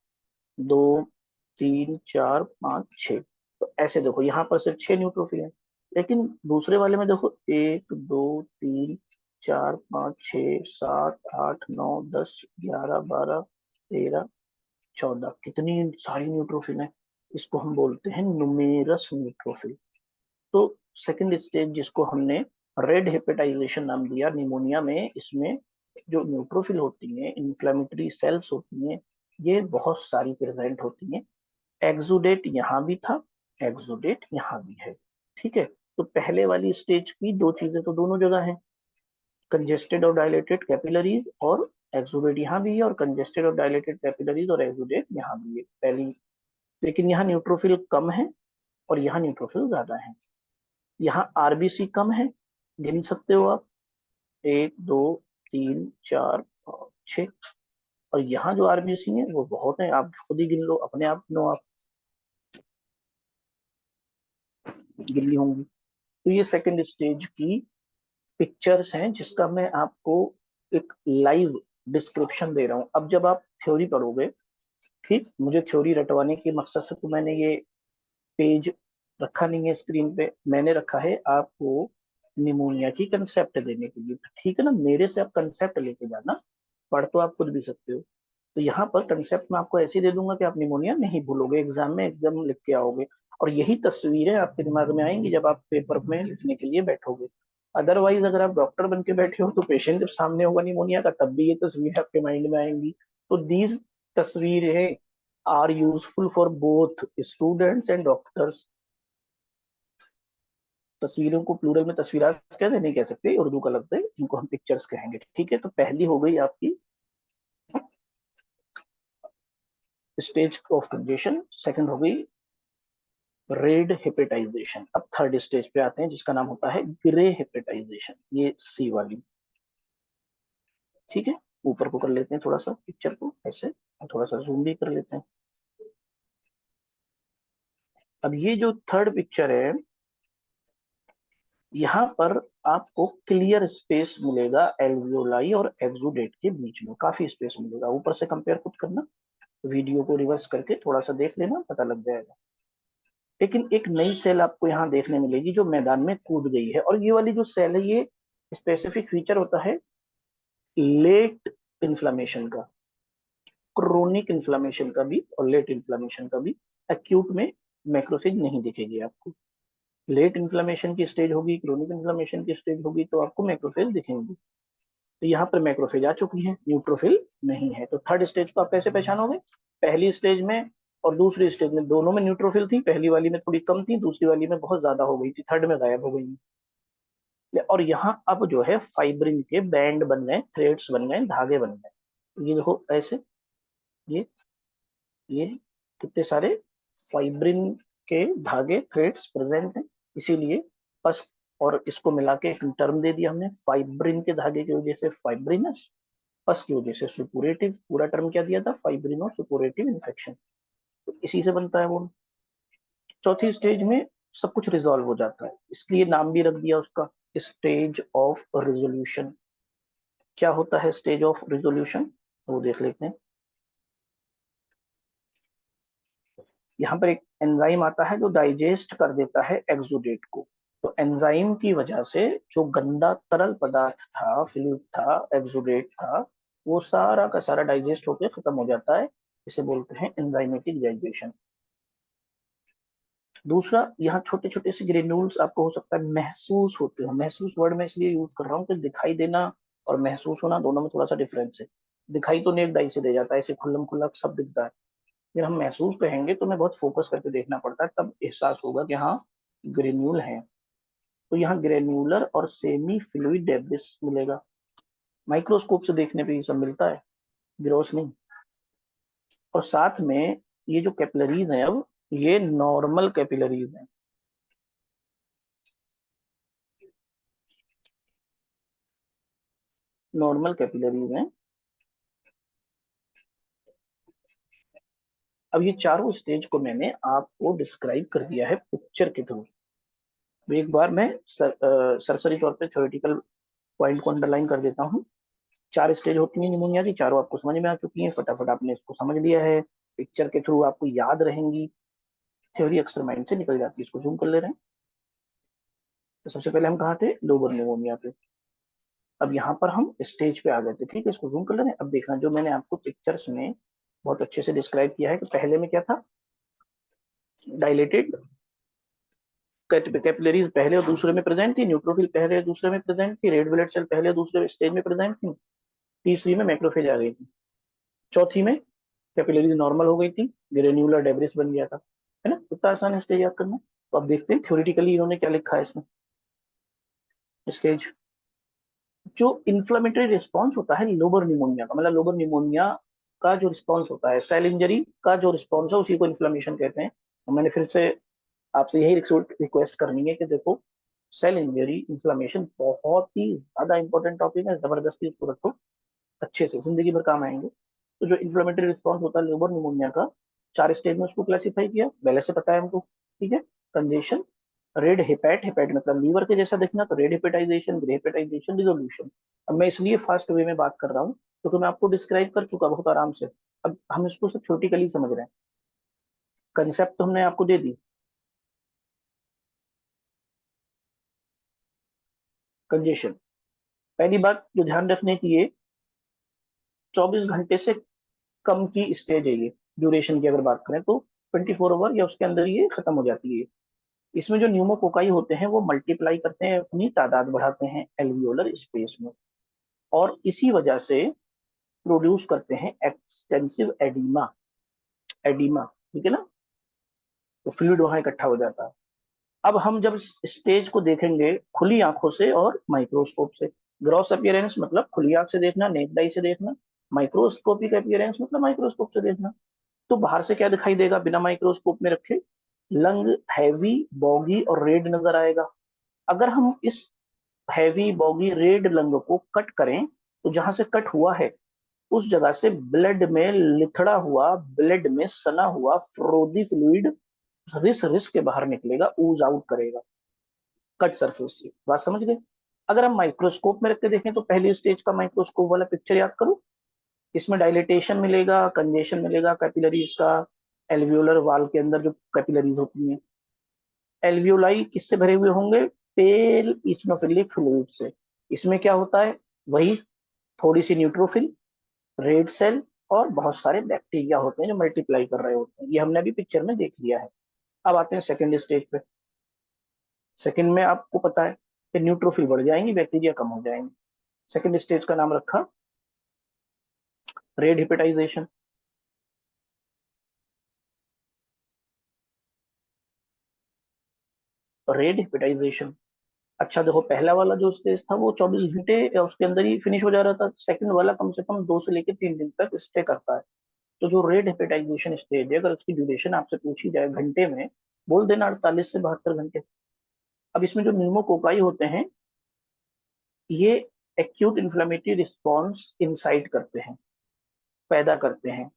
2 3 4 5 6। तो ऐसे देखो यहाँ पर सिर्फ 6 न्यूट्रोफिल हैं, लेकिन दूसरे वाले में देखो 1 2 3 4 5 6 7 8 9 10 11 12 13 14, कितनी सारी न्यूट्रोफिल हैं। इसको हम बोलते हैं नुमेरस न्यूट्रोफिल। तो सेकंड स्टेज जिसको हमने रेड हेपेटाइजेशन नाम दिया निमोनिया में, इसमें जो न्यूट्रोफिल होती हैं, इन्फ्लेमेटरी सेल्स होती हैं, ये बहुत सारी प्रेजेंट होती हैं। एक्सुडेट यहाँ भी था, एक्सुडेट यहाँ भी है। ठीक है, तो पहले वाली स्टेज की दो चीजें तो दोनों जगह हैं, कंजेस्टेड और डायलेटेड कैपिलरीज, और एक्सुडेट यहाँ भी है, और कंजेस्टेड और डायलेटेड कैपिलरीज और एक्सुडेट यहाँ भी है पहली। लेकिन यहाँ न्यूट्रोफिल कम है और यहाँ न्यूट्रोफिल ज्यादा है। यहाँ आरबीसी कम है, गिन सकते हो आप, 1 2 3 4 5 6। और यहाँ जो आरबीसी है वो बहुत है, आप खुद ही गिन लो, अपने आप गिनो, आप गिन ली होंगी। तो ये सेकंड स्टेज की पिक्चर्स हैं जिसका मैं आपको एक लाइव डिस्क्रिप्शन दे रहा हूँ। अब जब आप थ्योरी पढ़ोगे, ठीक, मुझे थ्योरी रटवाने के मकसद से तो मैंने ये पेज रखा नहीं है स्क्रीन पे, मैंने रखा है आपको निमोनिया की कंसेप्ट देने के लिए। ठीक है ना, मेरे से आप कंसेप्ट लेके जाना, पढ़ तो आप खुद भी सकते हो। तो यहाँ पर कंसेप्ट मैं आपको ऐसे दे दूंगा कि आप निमोनिया नहीं भूलोगे, एग्जाम में एकदम लिख के आओगे, और यही तस्वीरें आपके दिमाग में आएंगी जब आप पेपर में लिखने के लिए बैठोगे। अदरवाइज अगर आप डॉक्टर बन के बैठे हो तो पेशेंट जब सामने होगा निमोनिया का तब भी ये तस्वीरें आपके माइंड में आएंगी। तो दीज तस्वीरें are useful for both students and doctors. तस्वीरों को प्लूरल में तस्वीरात कहते नहीं कह सकते, उर्दू का लगता है, इनको हम पिक्चर्स कहेंगे। ठीक है, तो पहली हो गई आपकी स्टेज ऑफ कंजेशन, सेकंड हो गई रेड हेपेटाइजेशन। अब थर्ड स्टेज पे आते हैं जिसका नाम होता है ग्रे हेपेटाइजेशन, ये सी वाली। ठीक है, ऊपर को कर लेते हैं थोड़ा सा पिक्चर को ऐसे, और थोड़ा सा जूम भी कर लेते हैं। अब ये जो थर्ड पिक्चर है, यहाँ पर आपको क्लियर स्पेस मिलेगा एल्वियोलाई और एक्सुडेट के बीच में, काफी स्पेस मिलेगा। ऊपर से कंपेयर खुद करना, वीडियो को रिवर्स करके थोड़ा सा देख लेना, पता लग जाएगा। लेकिन एक नई सेल आपको यहाँ देखने मिलेगी जो मैदान में कूद गई है, और ये वाली जो सेल है ये स्पेसिफिक फीचर होता है लेट इन्फ्लामेशन का, क्रोनिक इन्फ्लामेशन का भी और लेट इन्फ्लामेशन का भी। एक्यूट में मैक्रोफेज नहीं दिखेगी आपको, लेट इन्फ्लामेशन की स्टेज होगी, क्रोनिक इन्फ्लामेशन की स्टेज होगी तो आपको मैक्रोफेज दिखेंगे। तो यहाँ पर मैक्रोफेज आ चुकी है, न्यूट्रोफिल नहीं है। तो थर्ड स्टेज को आप कैसे पहचानोगे? पहली स्टेज में और दूसरी स्टेज में दोनों में न्यूट्रोफिल थी, पहली वाली में थोड़ी कम थी, दूसरी वाली में बहुत ज्यादा हो गई थी, थर्ड में गायब हो गई। और यहाँ अब जो है फाइब्रिन के बैंड बन गए, थ्रेड्स बन गए, धागे बन गए। ये देखो ऐसे, ये ये कितने सारे फाइब्रिन के धागे, थ्रेड्स प्रेजेंट हैं। इसीलिए पस, और इसको मिला के एक टर्म दे दिया हमने, फाइब्रिन के धागे की वजह से फाइब्रिनस, पस की वजह से सुपोरेटिव। पूरा टर्म क्या दिया था? फाइब्रिनो सुपोरेटिव इन्फेक्शन। तो इसी से बनता है वो। चौथी स्टेज में सब कुछ रिजॉल्व हो जाता है, इसलिए नाम भी रख दिया उसका स्टेज ऑफ रिजोल्यूशन। क्या होता है स्टेज ऑफ रिजोल्यूशन, वो देख लेते हैं। यहाँ पर एक एंजाइम आता है जो डाइजेस्ट कर देता है एक्सुडेट को। तो एंजाइम की वजह से जो गंदा तरल पदार्थ था, फ्लूइड था, एक्सुडेट था, वो सारा का सारा डाइजेस्ट होकर खत्म हो जाता है। इसे बोलते हैं एंजाइमेटिक डाइजेशन। दूसरा, यहाँ छोटे छोटे से ग्रेन्यूल्स आपको हो सकता है महसूस होते हो। महसूस वर्ड में इसलिए यूज कर रहा हूँ कि दिखाई देना और महसूस होना दोनों में थोड़ा सा डिफरेंस है। दिखाई तो नेक डाई से दे जाता है, ऐसे खुल्लम खुल्ला सब दिखता है। जब हम महसूस कहेंगे तो हमें बहुत फोकस करके देखना पड़ता है, तब एहसास होगा कि हाँ ग्रेन्यूल है। तो यहाँ ग्रेन्यूलर और सेमी फ्लूइड डेब्रिस मिलेगा। माइक्रोस्कोप से देखने पे ये सब मिलता है, ग्रॉस नहीं। और साथ में ये जो कैपिलरीज हैं, अब ये नॉर्मल कैपिलरीज हैं। नॉर्मल कैपिलरीज हैं। अब ये चारों स्टेज को मैंने आपको डिस्क्राइब कर दिया है पिक्चर के थ्रू। एक बार मैं सरसरी तौर पे थ्योरेटिकल पॉइंट को अंडरलाइन कर देता हूँ। चार स्टेज होती है निमोनिया की, चारों आपको समझ में आ चुकी हैं। फटाफट आपने इसको समझ लिया है, पिक्चर के थ्रू आपको याद रहेंगी, थ्योरी अक्सर माइंड से निकल जाती है। इसको जूम कर ले रहे हैं। तो सबसे पहले हम कहाँ थे, लोबर निमोनिया पे। अब यहाँ पर हम स्टेज पे आ गए थे, ठीक है। इसको जूम कर ले रहे हैं। अब देखना, जो मैंने आपको पिक्चर्स में बहुत अच्छे से डिस्क्राइब किया है कि पहले में क्या था, डायलेटेड कैपिलरीज पहले और दूसरे में प्रेजेंट थी, न्यूट्रोफिल पहले और दूसरे में प्रेजेंट थी, रेड ब्लड सेल पहले और दूसरे स्टेज में प्रेजेंट थी, तीसरी में मैक्रोफेज आ गई थी, चौथी में कैपिलरीज नॉर्मल हो गई थी, ग्रेन्यूलर डेब्रिस बन गया था। है ना, इतना आसान है स्टेज याद करना। तो अब देखते हैं थ्योरेटिकली इन्होंने क्या लिखा है इसमें। स्टेज, जो इन्फ्लेमेटरी रिस्पॉन्स होता है लोबर निमोनिया का, मतलब लोबर निमोनिया का जो रिस्पॉन्स होता है, सेल इंजरी का जो रिस्पॉन्स है उसी को इन्फ्लेमेशन कहते हैं। और मैंने फिर से आपसे यही रिक्वेस्ट करनी है कि देखो, सेल इंजरी इन्फ्लेमेशन बहुत ही ज्यादा इंपॉर्टेंट टॉपिक है, जबरदस्ती इसको रखो, अच्छे से जिंदगी भर काम आएंगे। तो जो इन्फ्लेमेटरी रिस्पॉन्स होता है लिवर निमोनिया का, चार स्टेज में उसको क्लासिफाई किया, पहले से पता है हमको, ठीक है। कंजेशन, रेड हेपेट, हेपेट मतलब लीवर के जैसा दिखना, तो red hepatization, grey hepatization, resolution. अब मैं इसलिए फास्ट वे में बात कर रहा हूँ क्योंकि मैं आपको डिस्क्राइब कर चुका बहुत आराम से। अब हम इसको सिर्फ थ्योरेटिकली समझ रहे हैं, कंसेप्ट तो हमने आपको दे दी। कंजेशन, पहली बात जो ध्यान रखने की है, 24 घंटे से कम की स्टेज है ये। ड्यूरेशन की अगर बात करें तो 24 आवर या उसके अंदर ये खत्म हो जाती है। इसमें जो न्यूमोकोकाई होते हैं वो मल्टीप्लाई करते हैं, अपनी तादाद बढ़ाते हैं एल्वियोलर स्पेस में, और इसी वजह से प्रोड्यूस करते हैं एक्सटेंसिव एडिमा। एडिमा, ठीक है ना, तो फ्लूइड वहां इकट्ठा हो जाता है। अब हम जब स्टेज को देखेंगे खुली आंखों से और माइक्रोस्कोप से, ग्रॉस अपीयरेंस मतलब खुली आंख से देखना, नेक्ड आई से देखना, माइक्रोस्कोपिक अपीयरेंस मतलब माइक्रोस्कोप से देखना। तो बाहर से क्या दिखाई देगा बिना माइक्रोस्कोप में रखे, लंग हैवी, बॉगी और रेड नजर आएगा। अगर हम इस हैवी, बॉगी, रेड लंग को कट करें तो जहां से कट हुआ है उस जगह से ब्लड में लिथड़ा हुआ, ब्लड में सना हुआ फ्रोदी फ्लूइड रिस रिस के बाहर निकलेगा, ऊज आउट करेगा कट सरफेस से। बात समझ गए। अगर हम माइक्रोस्कोप में रख के देखें तो पहली स्टेज का माइक्रोस्कोप वाला पिक्चर याद करो। इसमें डायलिटेशन मिलेगा, कंजेशन मिलेगा कैपिलरीज का, एल्वियोलर वाल के अंदर जो कैपिलरीज होती हैं। एल्वियोलाई किससे भरे हुए होंगे, पेल इथनोफिलिक फ्लूइड से। इसमें क्या होता है, वही थोड़ी सी न्यूट्रोफिल, रेड सेल और बहुत सारे बैक्टीरिया होते हैं जो मल्टीप्लाई कर रहे होते हैं। ये हमने अभी पिक्चर में देख लिया है। अब आते हैं सेकेंड स्टेज पे। सेकेंड में आपको पता है कि न्यूट्रोफिल बढ़ जाएंगी, बैक्टीरिया कम हो जाएंगे। सेकेंड स्टेज का नाम रखा रेड हिपेटाइजेशन। रेड हिपेटाइजेशन, अच्छा देखो, पहला वाला जो स्टेज था वो 24 घंटे या उसके अंदर ही फिनिश हो जा रहा था। सेकंड वाला कम से कम 2 से लेकर 3 दिन तक स्टे करता है। तो जो रेड हेपेटाइजेशन स्टेज है, अगर उसकी ड्यूरेशन आपसे पूछी जाए घंटे में, बोल देना 48 से 72 घंटे। अब इसमें जो न्यूमोकोकाई होते हैं, ये एक्यूट इन्फ्लेमेटरी रिस्पॉन्स इंसाइट करते हैं, पैदा करते हैं,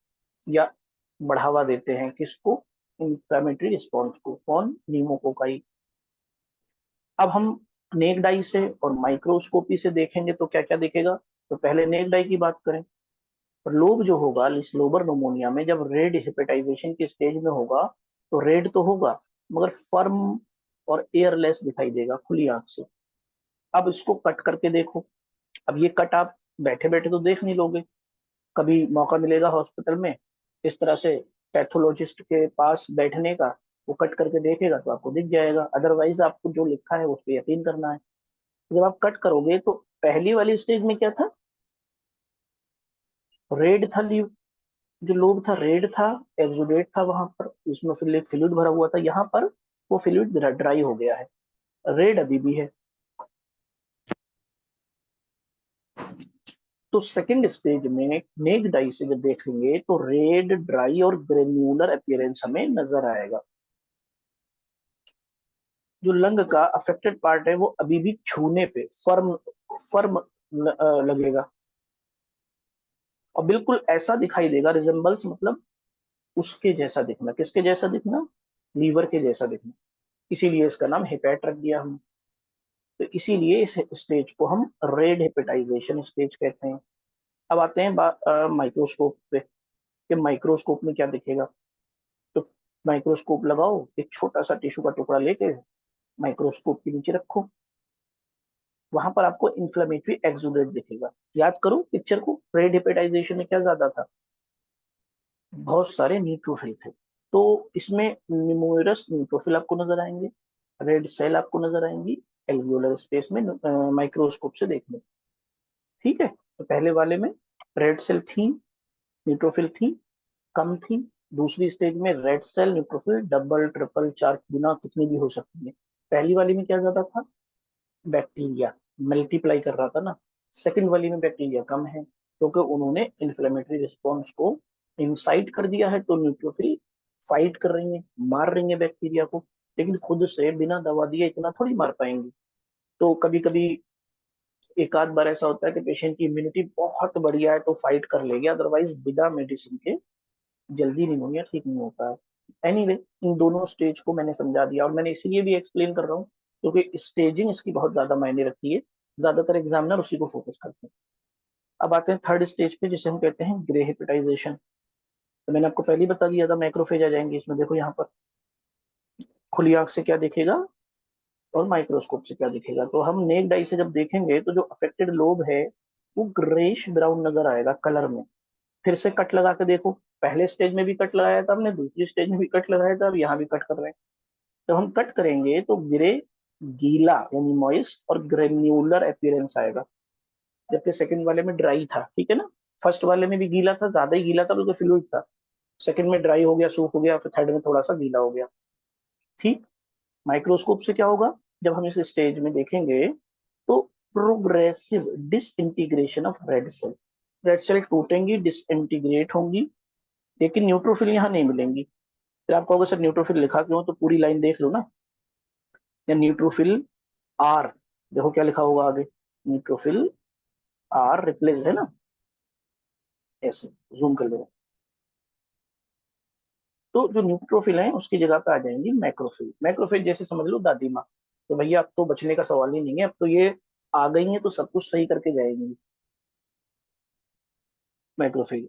या बढ़ावा देते हैं किसको, इन्फ्लेमेटरी रिस्पॉन्स को। कौन, न्यूमोकोकाई। अब हम नेक्ड आई से और माइक्रोस्कोपी से देखेंगे तो क्या क्या दिखेगा। तो पहले नेक्ड आई की बात करें, लोब जो होगा इस लोबर नोमोनिया में, जब रेड हेपेटाइजेशन के स्टेज में होगा तो रेड तो होगा मगर फर्म और एयरलेस दिखाई देगा खुली आंख से। अब इसको कट करके देखो। अब ये कट आप बैठे बैठे तो देख नहीं लोगे, कभी मौका मिलेगा हॉस्पिटल में इस तरह से पैथोलॉजिस्ट के पास बैठने का, वो कट करके देखेगा तो आपको दिख जाएगा, अदरवाइज आपको जो लिखा है उस पर यकीन करना है। जब आप कट करोगे तो पहली वाली स्टेज में क्या था, रेड था लीव, जो लोब था रेड था, एक्सुडेट था वहां पर, इसमें फिर फ्लूइड भरा हुआ था, यहाँ पर वो फ्लूइड ड्राई हो गया है, रेड अभी भी है। तो सेकंड स्टेज में नेक्ड आई से जब देखेंगे तो रेड, ड्राई और ग्रेन्यूलर अपीयरेंस हमें नजर आएगा। जो लंग का अफेक्टेड पार्ट है वो अभी भी छूने पे फर्म फर्म लगेगा, और बिल्कुल ऐसा दिखाई देगा, रिजेंबल्स मतलब उसके जैसा दिखना, किसके जैसा दिखना, लीवर के जैसा दिखना, इसीलिए इसका नाम हेपेट रख दिया हमने। तो इसीलिए इस स्टेज को हम रेड हेपेटाइजेशन स्टेज कहते हैं। अब आते हैं माइक्रोस्कोप पे, कि माइक्रोस्कोप में क्या दिखेगा। तो माइक्रोस्कोप लगाओ, एक छोटा सा टिश्यू का टुकड़ा लेके माइक्रोस्कोप के नीचे रखो, वहां पर आपको इन्फ्लेमेटरी एक्सुडेट दिखेगा। याद करो पिक्चर को, रेड हेपेटाइजेशन में क्या ज्यादा था, बहुत सारे न्यूट्रोफिल थे। तो इसमें न्यूमरस न्यूट्रोफिल आपको नजर आएंगे, रेड सेल आपको नजर आएंगी एल्वियोलर स्पेस में माइक्रोस्कोप से देखने। ठीक है, तो पहले वाले में रेड सेल थी, न्यूट्रोफिल थी, कम थी। दूसरी स्टेज में red cell neutrophil double triple चार गुना कितनी भी हो सकती है। पहली वाली में क्या ज्यादा था, बैक्टीरिया मल्टीप्लाई कर रहा था ना। सेकंड वाली में बैक्टीरिया कम है, क्योंकि उन्होंने इन्फ्लेमेटरी रिस्पॉन्स को इंसाइट कर दिया है, तो न्यूट्रोफिल फाइट कर रही है, मार रही है बैक्टीरिया को, लेकिन खुद से बिना दवा दिए इतना थोड़ी मार पाएंगी। तो कभी कभी एक आध बार ऐसा होता है कि पेशेंट की इम्यूनिटी बहुत बढ़िया है तो फाइट कर लेगी, अदरवाइज बिना मेडिसिन के जल्दी निमोनिया ठीक नहीं होता है। एनीवे इन दोनों स्टेज को मैंने समझा दिया, और मैंने इसीलिए भी एक्सप्लेन कर रहा हूँ क्योंकि स्टेजिंग इसकी बहुत ज्यादा मायने रखती है, ज्यादातर एग्जामिनर उसी को फोकस करते हैं। अब आते हैं थर्ड स्टेज पे, जिसे हम कहते हैं ग्रे हेपेटाइजेशन। तो मैंने आपको पहले ही बता दिया था मैक्रोफेज आ जाएंगे इसमें। देखो यहाँ पर खुली आंख से क्या दिखेगा और माइक्रोस्कोप से क्या दिखेगा। तो हम नेक्ड आई से जब देखेंगे तो जो अफेक्टेड लोब है वो ग्रेश ब्राउन नजर आएगा कलर में। फिर से कट लगा के देखो, पहले स्टेज में भी कट लगाया था हमने, दूसरी स्टेज में भी कट लगाया था, अब यहाँ भी कट कर रहे हैं। जब हम कट करेंगे तो ग्रे गीला यानी मॉइस्ट और ग्रेन्यूलर अपीयरेंस आएगा, जबकि सेकंड वाले में ड्राई था। ठीक है ना, फर्स्ट वाले में भी गीला था, ज्यादा ही गीला था बिल्कुल फ्लूइड था, सेकंड में ड्राई हो गया, सूख हो गया, फिर थर्ड में थोड़ा सा गीला हो गया। ठीक, माइक्रोस्कोप से क्या होगा, जब हम इस स्टेज में देखेंगे तो progressive disintegration of red cell, red cell टूटेंगी, डिसइंटीग्रेट होंगी, लेकिन न्यूट्रोफिल यहाँ नहीं मिलेंगी। फिर आप कहोगे सर न्यूट्रोफिल लिखा क्यों, तो पूरी लाइन देख लो ना, या न्यूट्रोफिल आर, देखो क्या लिखा होगा आगे, न्यूट्रोफिल आर रिप्लेस है ना, ऐसे जूम कर लो। तो जो न्यूट्रोफिल है उसकी जगह पे आ जाएंगी मैक्रोफिल। मैक्रोफिल जैसे समझ लो दादी माँ, तो भैया अब तो बचने का सवाल ही नहीं है, अब तो ये आ गई है तो सब कुछ सही करके जाएंगी। मैक्रोफिल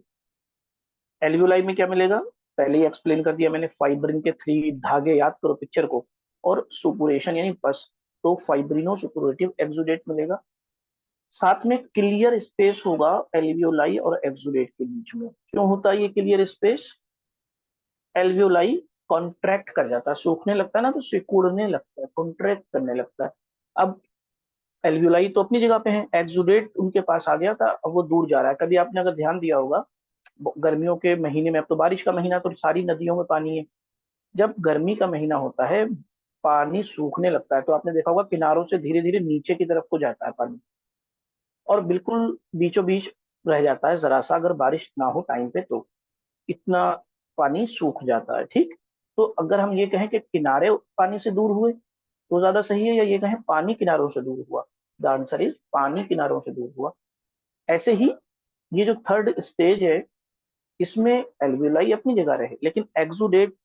एल्वियोलाई में क्या मिलेगा, पहले ही एक्सप्लेन कर दिया मैंने, फाइब्रिन के थ्री धागे, याद करो पिक्चर को, और सुपुरेशन यानी पस, तो फाइब्रिनो सुपुरेटिव एक्सुडेट मिलेगा। साथ में क्लियर स्पेस होगा एल्वियोलाई और एक्सुडेट के बीच में। क्यों होता है ये क्लियर स्पेस, एल्वियोलाई कॉन्ट्रैक्ट कर जाता है, सूखने लगता है ना तो सिकुड़ने लगता है, कॉन्ट्रैक्ट करने लगता है। अब एल्वियोलाई तो अपनी जगह पे है, एक्सुडेट उनके पास आ गया था, अब वो दूर जा रहा है। कभी आपने अगर ध्यान दिया होगा गर्मियों के महीने में, अब तो बारिश का महीना तो सारी नदियों में पानी है, जब गर्मी का महीना होता है पानी सूखने लगता है, तो आपने देखा होगा किनारों से धीरे धीरे नीचे की तरफ को जाता है पानी, और बिल्कुल बीचों बीच रह जाता है जरा सा, अगर बारिश ना हो टाइम पे तो इतना पानी सूख जाता है। ठीक, तो अगर हम ये कहें कि किनारे पानी से दूर हुए तो ज्यादा सही है, या ये कहें पानी किनारों से दूर हुआ, द आंसर इज पानी किनारों से दूर हुआ। ऐसे ही ये जो थर्ड स्टेज है इसमें एल्वियोलाई अपनी जगह रहे, लेकिन एक्सुडेट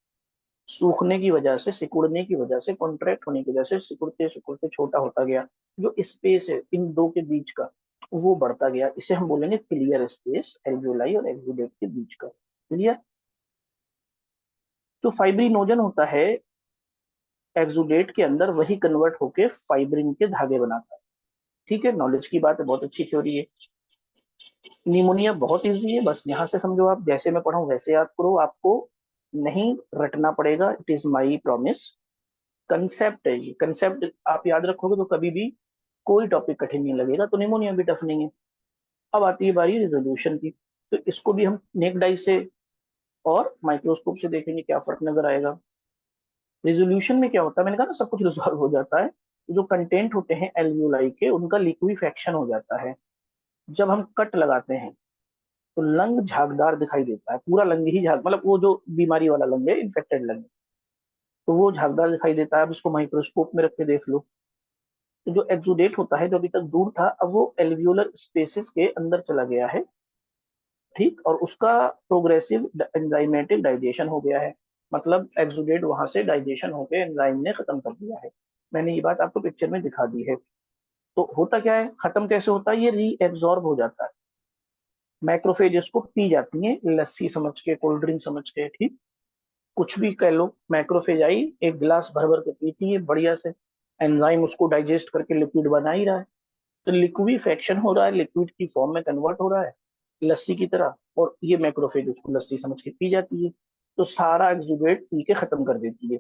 सूखने की वजह से, सिकुड़ने की वजह से, कॉन्ट्रैक्ट होने की वजह से सिकुड़ते सिकुड़ते छोटा होता गया। जो स्पेस है इन दो के बीच का वो बढ़ता गया, इसे हम बोलेंगे क्लियर स्पेस एल्वियोलाई और एक्सुडेट के बीच का। क्लियर। जो फाइब्रिनोजन होता है एक्सुडेट के अंदर, वही कन्वर्ट होके फाइब्रिन के धागे बनाता है। ठीक है, नॉलेज की बात है, बहुत अच्छी थ्योरी है। निमोनिया बहुत इजी है, बस यहाँ से समझो, आप जैसे मैं पढ़ाऊँ वैसे याद करो, आपको नहीं रटना पड़ेगा, it is my promise. Concept है ये, कंसेप्ट आप याद रखोगे तो कभी भी कोई टॉपिक कठिन नहीं लगेगा, तो निमोनिया भी टफ नहीं है। अब आती है बारी रिजोल्यूशन की। तो इसको भी हम नेक डाई से और माइक्रोस्कोप से देखेंगे क्या फर्क नजर आएगा। रिजोल्यूशन में क्या होता है, मैंने कहा ना सब कुछ रिजॉल्व हो जाता है। जो कंटेंट होते हैं एल्वियोलाई के, उनका लिक्विफेक्शन हो जाता है। जब हम कट लगाते हैं तो लंग झागदार दिखाई देता है, पूरा लंग ही झाग, मतलब वो जो बीमारी वाला लंग है, इन्फेक्टेड लंग, तो वो झागदार दिखाई देता है। अब इसको माइक्रोस्कोप में रख के देख लो, तो जो एक्सुडेट होता है, जो अभी तक दूर था, अब वो एल्वियोलर स्पेसिस के अंदर चला गया है। ठीक, और उसका प्रोग्रेसिव एंजाइमेटिक डाइजेशन हो गया है, मतलब एक्सुडेट वहां से डाइजेशन होकर एंजाइम ने खत्म कर दिया है। मैंने ये बात आपको पिक्चर में दिखा दी है। तो होता क्या है, खत्म कैसे होता है, ये रीएब्जॉर्ब हो जाता है। मैक्रोफेज इसको पी जाती है, लस्सी समझ के, कोल्ड ड्रिंक समझ के, ठीक, कुछ भी कह लो। मैक्रोफेज आई, एक गिलास भर भर के पीती है बढ़िया से, एंजाइम उसको डाइजेस्ट करके लिक्विड बना ही रहा है। तो लिक्विफेक्शन हो रहा है, लिक्विड की फॉर्म में कन्वर्ट हो रहा है लस्सी की तरह, और ये मैक्रोफेज उसको लस्सी समझ के पी जाती है। तो सारा एक्सुडेट पी के खत्म कर देती है।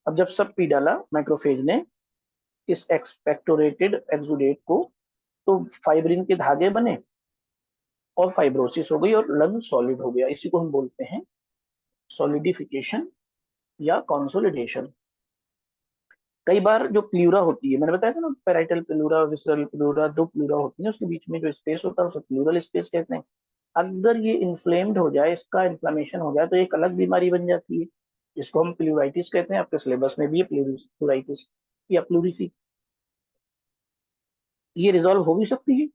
अब जब सब पी डाला मैक्रोफेज ने इस एक्सपेक्टोरेटेड एक्सुडेट को, तो फाइब्रिन के धागे बने और फाइब्रोसिस हो गई और लंग सॉलिड हो गया। इसी को हम बोलते हैं सॉलिडिफिकेशन या कंसोलिडेशन। कई बार जो प्लूरा होती है, मैंने बताया था ना, पेराइटल प्लूरा, विसरल प्लूरा, दो प्लूरा होती है, उसके बीच में जो स्पेस होता है उसे प्लूरल स्पेस कहते हैं। अगर ये इन्फ्लेम्ड हो जाए, इसका इन्फ्लेमेशन हो जाए, तो एक अलग बीमारी बन जाती है, जिसको हम प्लूराइटिस कहते हैं। आपके सिलेबस में भी है प्लूराइटिस या प्लूरिसी। ये रिजॉल्व हो भी सकती है,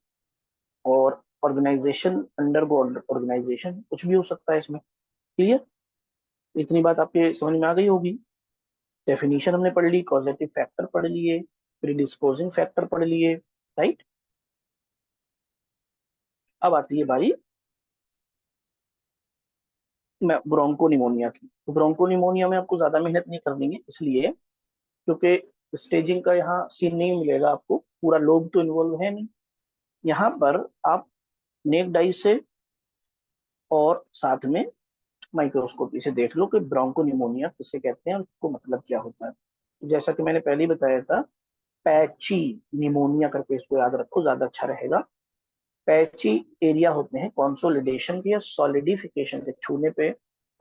और ऑर्गेनाइजेशन अंडरगो ऑर्गेनाइजेशन कुछ भी हो सकता है इसमें। क्लियर? इतनी बात आपके समझ में आ गई होगी। डेफिनेशन हमने पढ़ ली, कॉजेटिव फैक्टर पढ़ लिए, प्रीडिस्पोजिंग फैक्टर पढ़ लिए, राइट। अब आती है बारी ब्रोंकोनिमोनिया की। तो ब्रोंकोनिमोनिया में आपको ज्यादा मेहनत नहीं करनी है, इसलिए क्योंकि स्टेजिंग का यहाँ सीन नहीं मिलेगा आपको, पूरा लोग तो इन्वॉल्व है नहीं। यहाँ पर आप नेक डाई से और साथ में माइक्रोस्कोपी से देख लो कि ब्रोंकोनिमोनिया किसे कहते हैं और उसको मतलब क्या होता है। जैसा कि मैंने पहले ही बताया था, पैची निमोनिया करके इसको याद रखो, ज्यादा अच्छा रहेगा। पैची एरिया होते हैं कॉन्सोलिडेशन के या सॉलिडिफिकेशन के, छूने पे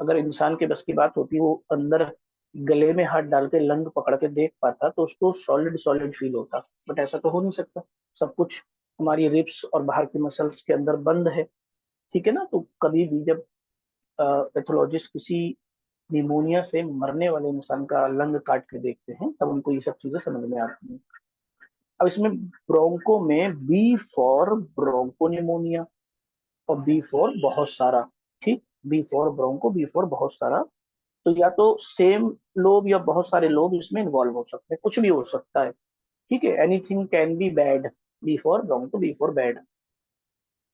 अगर इंसान के बस की बात होती, वो अंदर गले में हाथ डाल के लंग पकड़ के देख पाता, तो उसको सॉलिड सॉलिड फील होता। बट ऐसा तो हो नहीं सकता, सब कुछ हमारी रिब्स और बाहर की मसल्स के अंदर बंद है। ठीक है ना, तो कभी भी जब पैथोलॉजिस्ट किसी निमोनिया से मरने वाले इंसान का लंग काट के देखते हैं, तब उनको ये सब चीजें समझ में आती हैं। अब इसमें ब्रोंको में बी फॉर ब्रोंकोनिमोनिया और बी फॉर बहुत सारा। ठीक, B for broncho, B for बहुत सारा। तो या तो सेम लोब या बहुत सारे लोब इसमें इन्वॉल्व हो सकते हैं, कुछ भी हो सकता है। ठीक है, anything can be bad, B for broncho, B for bad.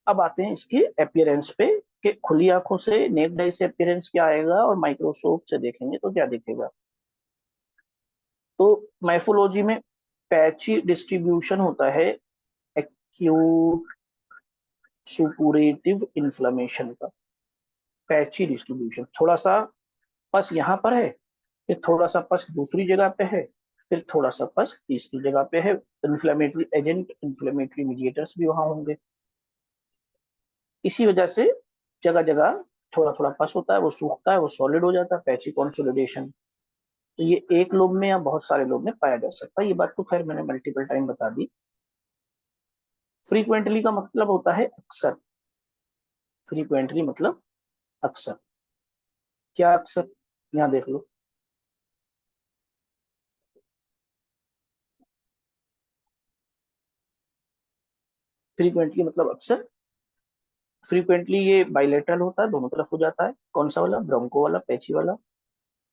अब आते हैं इसके अपियरेंस पे, कि खुली आंखों से नेक डाई से अपियरेंस क्या आएगा और माइक्रोस्कोप से देखेंगे तो क्या दिखेगा। तो मैफोलॉजी में पैची डिस्ट्रीब्यूशन होता है एक्यूट सुपुरेटिव इन्फ्लेमेशन का। पैची डिस्ट्रीब्यूशन, थोड़ा सा पस यहाँ पर है, फिर थोड़ा सा पस दूसरी जगह पे है, फिर थोड़ा सा पस तीसरी जगह पे है। इन्फ्लेमेटरी एजेंट, इन्फ्लेमेटरी मीडिएटर्स भी वहां होंगे। इसी वजह से जगह जगह थोड़ा थोड़ा पस होता है, वो सूखता है, वो सॉलिड हो जाता है, पैची कॉन्सोलिडेशन। तो ये एक लोब में या बहुत सारे लोब में पाया जा सकता है, ये बात तो खैर मैंने मल्टीपल टाइम बता दी। फ्रीक्वेंटली का मतलब होता है अक्सर। फ्रीक्वेंटली मतलब अक्सर। क्या अक्सर, यहाँ देख लो। फ्रीक्वेंटली मतलब अक्सर। फ्रीक्वेंटली ये बाइलेटरल होता है, दोनों तरफ हो जाता है। कौन सा वाला, ब्रोंको वाला, पैची वाला।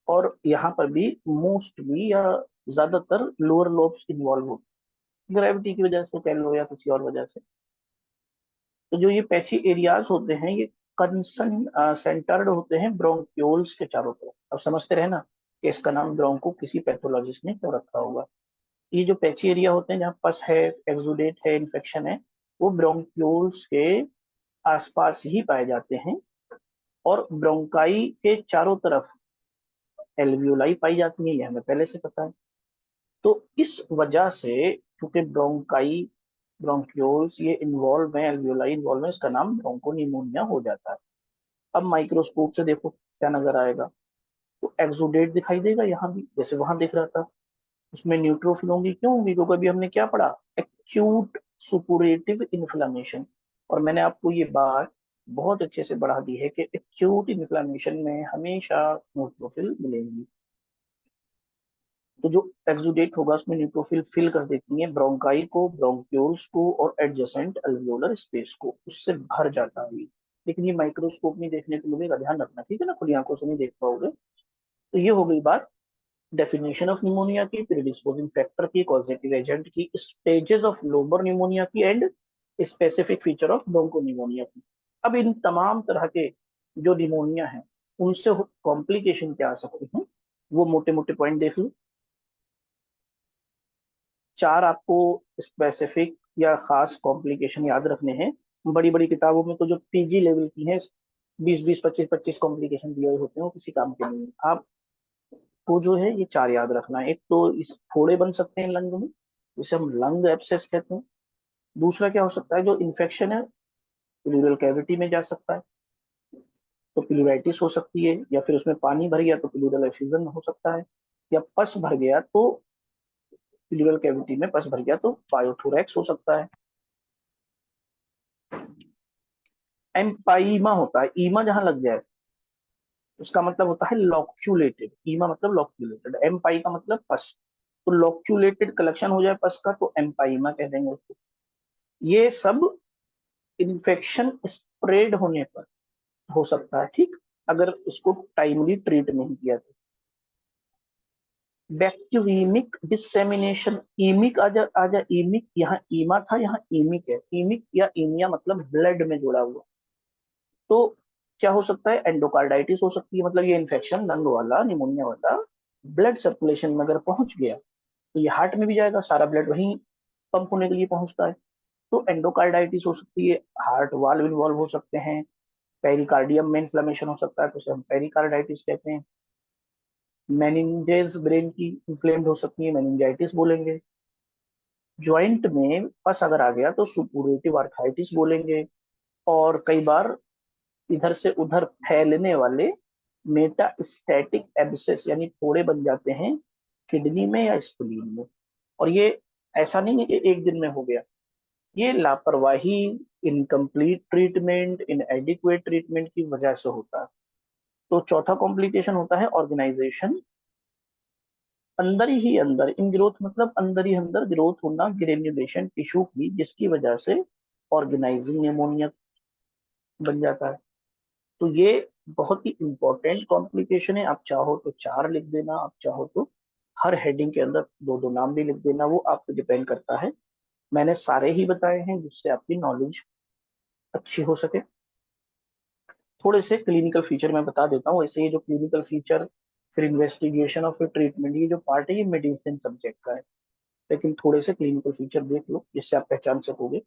और यहाँ पर भी मोस्टली या ज्यादातर लोअर लोब्स इन्वॉल्व होते हैं, ग्रेविटी की वजह से कह लो या किसी और वजह से। तो जो ये पैची एरियाज होते हैं, ये कंसन सेंटर्ड होते हैं ब्रोंक्यूल्स के चारों तरफ। अब समझते रहे ना कि इसका नाम ब्रोंको किसी पैथोलॉजिस्ट ने क्यों रखा होगा। ये जो पैची एरिया होते हैं, जहाँ पस है, एक्सुडेट है, इन्फेक्शन है, वो ब्रोंक्यूल्स के आसपास ही पाए जाते हैं, और ब्रोंकाई के चारों तरफ एल्वियोलाई पाई जाती है, ये हमें पहले से पता है। तो इस वजह से, क्योंकि ब्रोंकाई, ब्रोंक्यूल्स ये इन्वॉल्व है, एल्वियोलाई इन्वॉल्व है, इसका नाम ब्रोंकोनिमोनिया हो जाता है। अब माइक्रोस्कोप से देखो क्या नजर आएगा, तो एक्सुडेट दिखाई देगा यहाँ भी, जैसे वहां दिख रहा था। उसमें न्यूट्रोफिल होंगी, क्यों होंगी? क्योंकि अभी हमने क्या पढ़ा, एक्यूट सुपुरेटिव इन्फ्लेमेशन। और मैंने आपको ये बात बहुत अच्छे से बढ़ा दी है कि एक्यूट इन्फ्लेमेशन में हमेशा न्यूट्रोफिल मिलेंगी। तो जो एक्सुडेट होगा उसमें न्यूट्रोफिल फिल कर देती है ब्रोंकाई को, ब्रोंक्यूल्स को और एडजेसेंट अल्वियोलर स्पेस को, उससे भर जाता है। लेकिन ये माइक्रोस्कोप में देखने को मिलेगा, ध्यान रखना, ठीक है ना, खुली आंखों से नहीं देख पाओगे। तो ये हो गई बात डेफिनेशन ऑफ निमोनिया की, प्रीडिस्पोजिंग फैक्टर की, कॉजेटिव एजेंट की, स्टेजेस ऑफ लोबर निमोनिया की, and specific feature of broncho pneumonia की। अब इन तमाम तरह के जो निमोनिया है उनसे कॉम्प्लिकेशन क्या आ सकती हैं, वो मोटे मोटे पॉइंट देख लो। चार आपको स्पेसिफिक या खास कॉम्प्लिकेशन याद रखने हैं। बड़ी बड़ी किताबों में तो जो पीजी लेवल की है, 20-20, 25-25 कॉम्प्लिकेशन दिए हुए होते हैं, वो किसी काम के नहीं है। आप को जो है ये चार याद रखना है। एक तो इस फोड़े बन सकते हैं लंग में, जिसे हम लंग एब्सेस कहते हैं। दूसरा क्या हो सकता है, जो इन्फेक्शन है प्लूरल कैविटी में जा सकता है, तो प्लूराइटिस हो सकती है, या फिर उसमें पानी भर गया तो प्लूरल एफिजन हो सकता है, या पस भर गया तो, प्लूरल कैविटी में पस भर गया तो पायोथोरैक्स हो सकता है। एम्पाइमा होता है, ईमा जहां लग जाए उसका मतलब होता है लॉक्यूलेटेड, ईमा मतलब लॉक्यूलेटेड, एम्पाई का मतलब पस। तो लॉक्यूलेटेड कलेक्शन हो जाए पस का तो एम्पाइमा कह देंगे उसको। ये सब इन्फेक्शन स्प्रेड होने पर हो सकता है, ठीक, अगर इसको टाइमली ट्रीट नहीं किया तो। बैक्टीरियमिक डिसेमिनेशन, ईमिक आजा ईमिक, यहाँ ईमा था, यहाँ ईमिक है। ईमिक या ईमिया मतलब ब्लड में जुड़ा हुआ। तो क्या हो सकता है, एंडोकार्डाइटिस हो सकती है, मतलब ये इन्फेक्शन लंग वाला, निमोनिया वाला ब्लड सर्कुलेशन में अगर पहुंच गया तो ये हार्ट में भी जाएगा, सारा ब्लड वहीं पंप होने के लिए पहुंचता है। तो एंडोकार्डाइटिस हो सकती है, हार्ट वाल्व इन्वॉल्व हो सकते हैं, पेरिकार्डियम में इन्फ्लेमेशन हो सकता है, तो उसे हम पेरिकार्डाइटिस कहते हैं। मेनिंजेस ब्रेन की इन्फ्लेम्ड हो सकती है, मेनिंजाइटिस बोलेंगे। ज्वाइंट में पस अगर आ गया तो सुपुरेटिव आर्थराइटिस बोलेंगे। और कई बार इधर से उधर फैलने वाले मेटास्टैटिक एब्सेस यानी फोड़े बन जाते हैं किडनी में या स्प्लीन में। और ये ऐसा नहीं है कि एक दिन में हो गया, ये लापरवाही, इनकम्प्लीट ट्रीटमेंट, इनएडिक्वेट ट्रीटमेंट की वजह से होता है। तो चौथा कॉम्प्लिकेशन होता है ऑर्गेनाइजेशन, अंदर ही अंदर इन ग्रोथ, मतलब अंदर ही अंदर ग्रोथ होना ग्रेन्युलेशन टिश्यू की, जिसकी वजह से ऑर्गेनाइजिंग निमोनिया बन जाता है। तो ये बहुत ही इंपॉर्टेंट कॉम्प्लिकेशन है। आप चाहो तो चार लिख देना, आप चाहो तो हर हेडिंग के अंदर दो दो नाम भी लिख देना, वो आप पे डिपेंड करता है। मैंने सारे ही बताए हैं जिससे आपकी नॉलेज अच्छी हो सके। थोड़े से क्लिनिकल फीचर मैं बता देता हूँ। ऐसे ये जो क्लिनिकल फीचर, फिर इन्वेस्टिगेशन और फिर ट्रीटमेंट, ये जो पार्ट है ये मेडिसिन सब्जेक्ट का है। लेकिन थोड़े से क्लिनिकल फीचर देख लो जिससे आप पहचान सकोगे।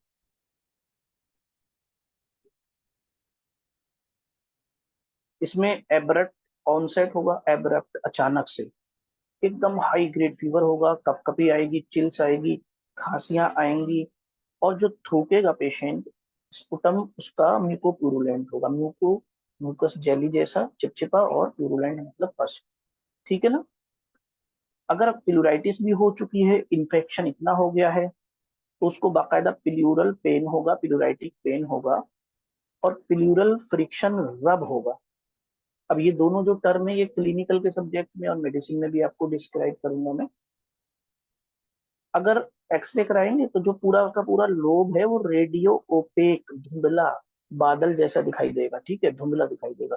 इसमें एब्रप्ट ऑनसेट होगा, एब्रप्ट अचानक से, एकदम हाई ग्रेड फीवर होगा, कपकपी आएगी, चिल्स आएगी, खांसियां आएंगी, और जो थूकेगा पेशेंट, स्पुटम उसका म्यूकोप्यूरुलेंट होगा, म्यूकस जेली जैसा चिपचिपा, और प्यूरुलेंट मतलब पस, ठीक है ना। अगर प्लूराइटिस भी हो चुकी है, इन्फेक्शन इतना हो गया है, तो उसको बाकायदा प्लूरल पेन होगा, प्लूराइटिक पेन होगा, और प्लूरल फ्रिक्शन रब होगा। अब ये दोनों जो टर्म है ये क्लिनिकल के सब्जेक्ट में और मेडिसिन में भी आपको डिस्क्राइब करूंगा मैं। अगर एक्सरे कराएंगे तो जो पूरा का पूरा लोब है वो रेडियो ओपेक, धुंधला, बादल जैसा दिखाई देगा, ठीक है, धुंधला दिखाई देगा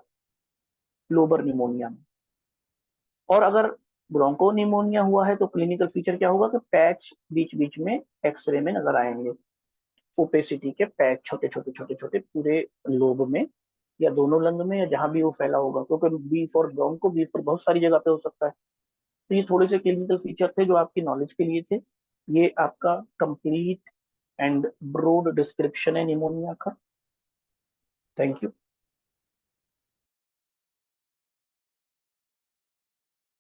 लोबर निमोनिया में। और अगर ब्रोंको निमोनिया हुआ है तो क्लिनिकल फीचर क्या होगा कि पैच बीच बीच में एक्सरे में नजर आएंगे, ओपेसिटी के पैच, छोटे छोटे छोटे छोटे पूरे लोब में, या दोनों लंग में, या जहां भी वो फैला होगा, क्योंकि B for broncho, B for बहुत सारी जगह पे हो सकता है। तो ये थोड़े से क्लिनिकल फीचर थे जो आपकी नॉलेज के लिए थे। ये आपका कंप्लीट एंड ब्रॉड डिस्क्रिप्शन है निमोनिया का। Thank you.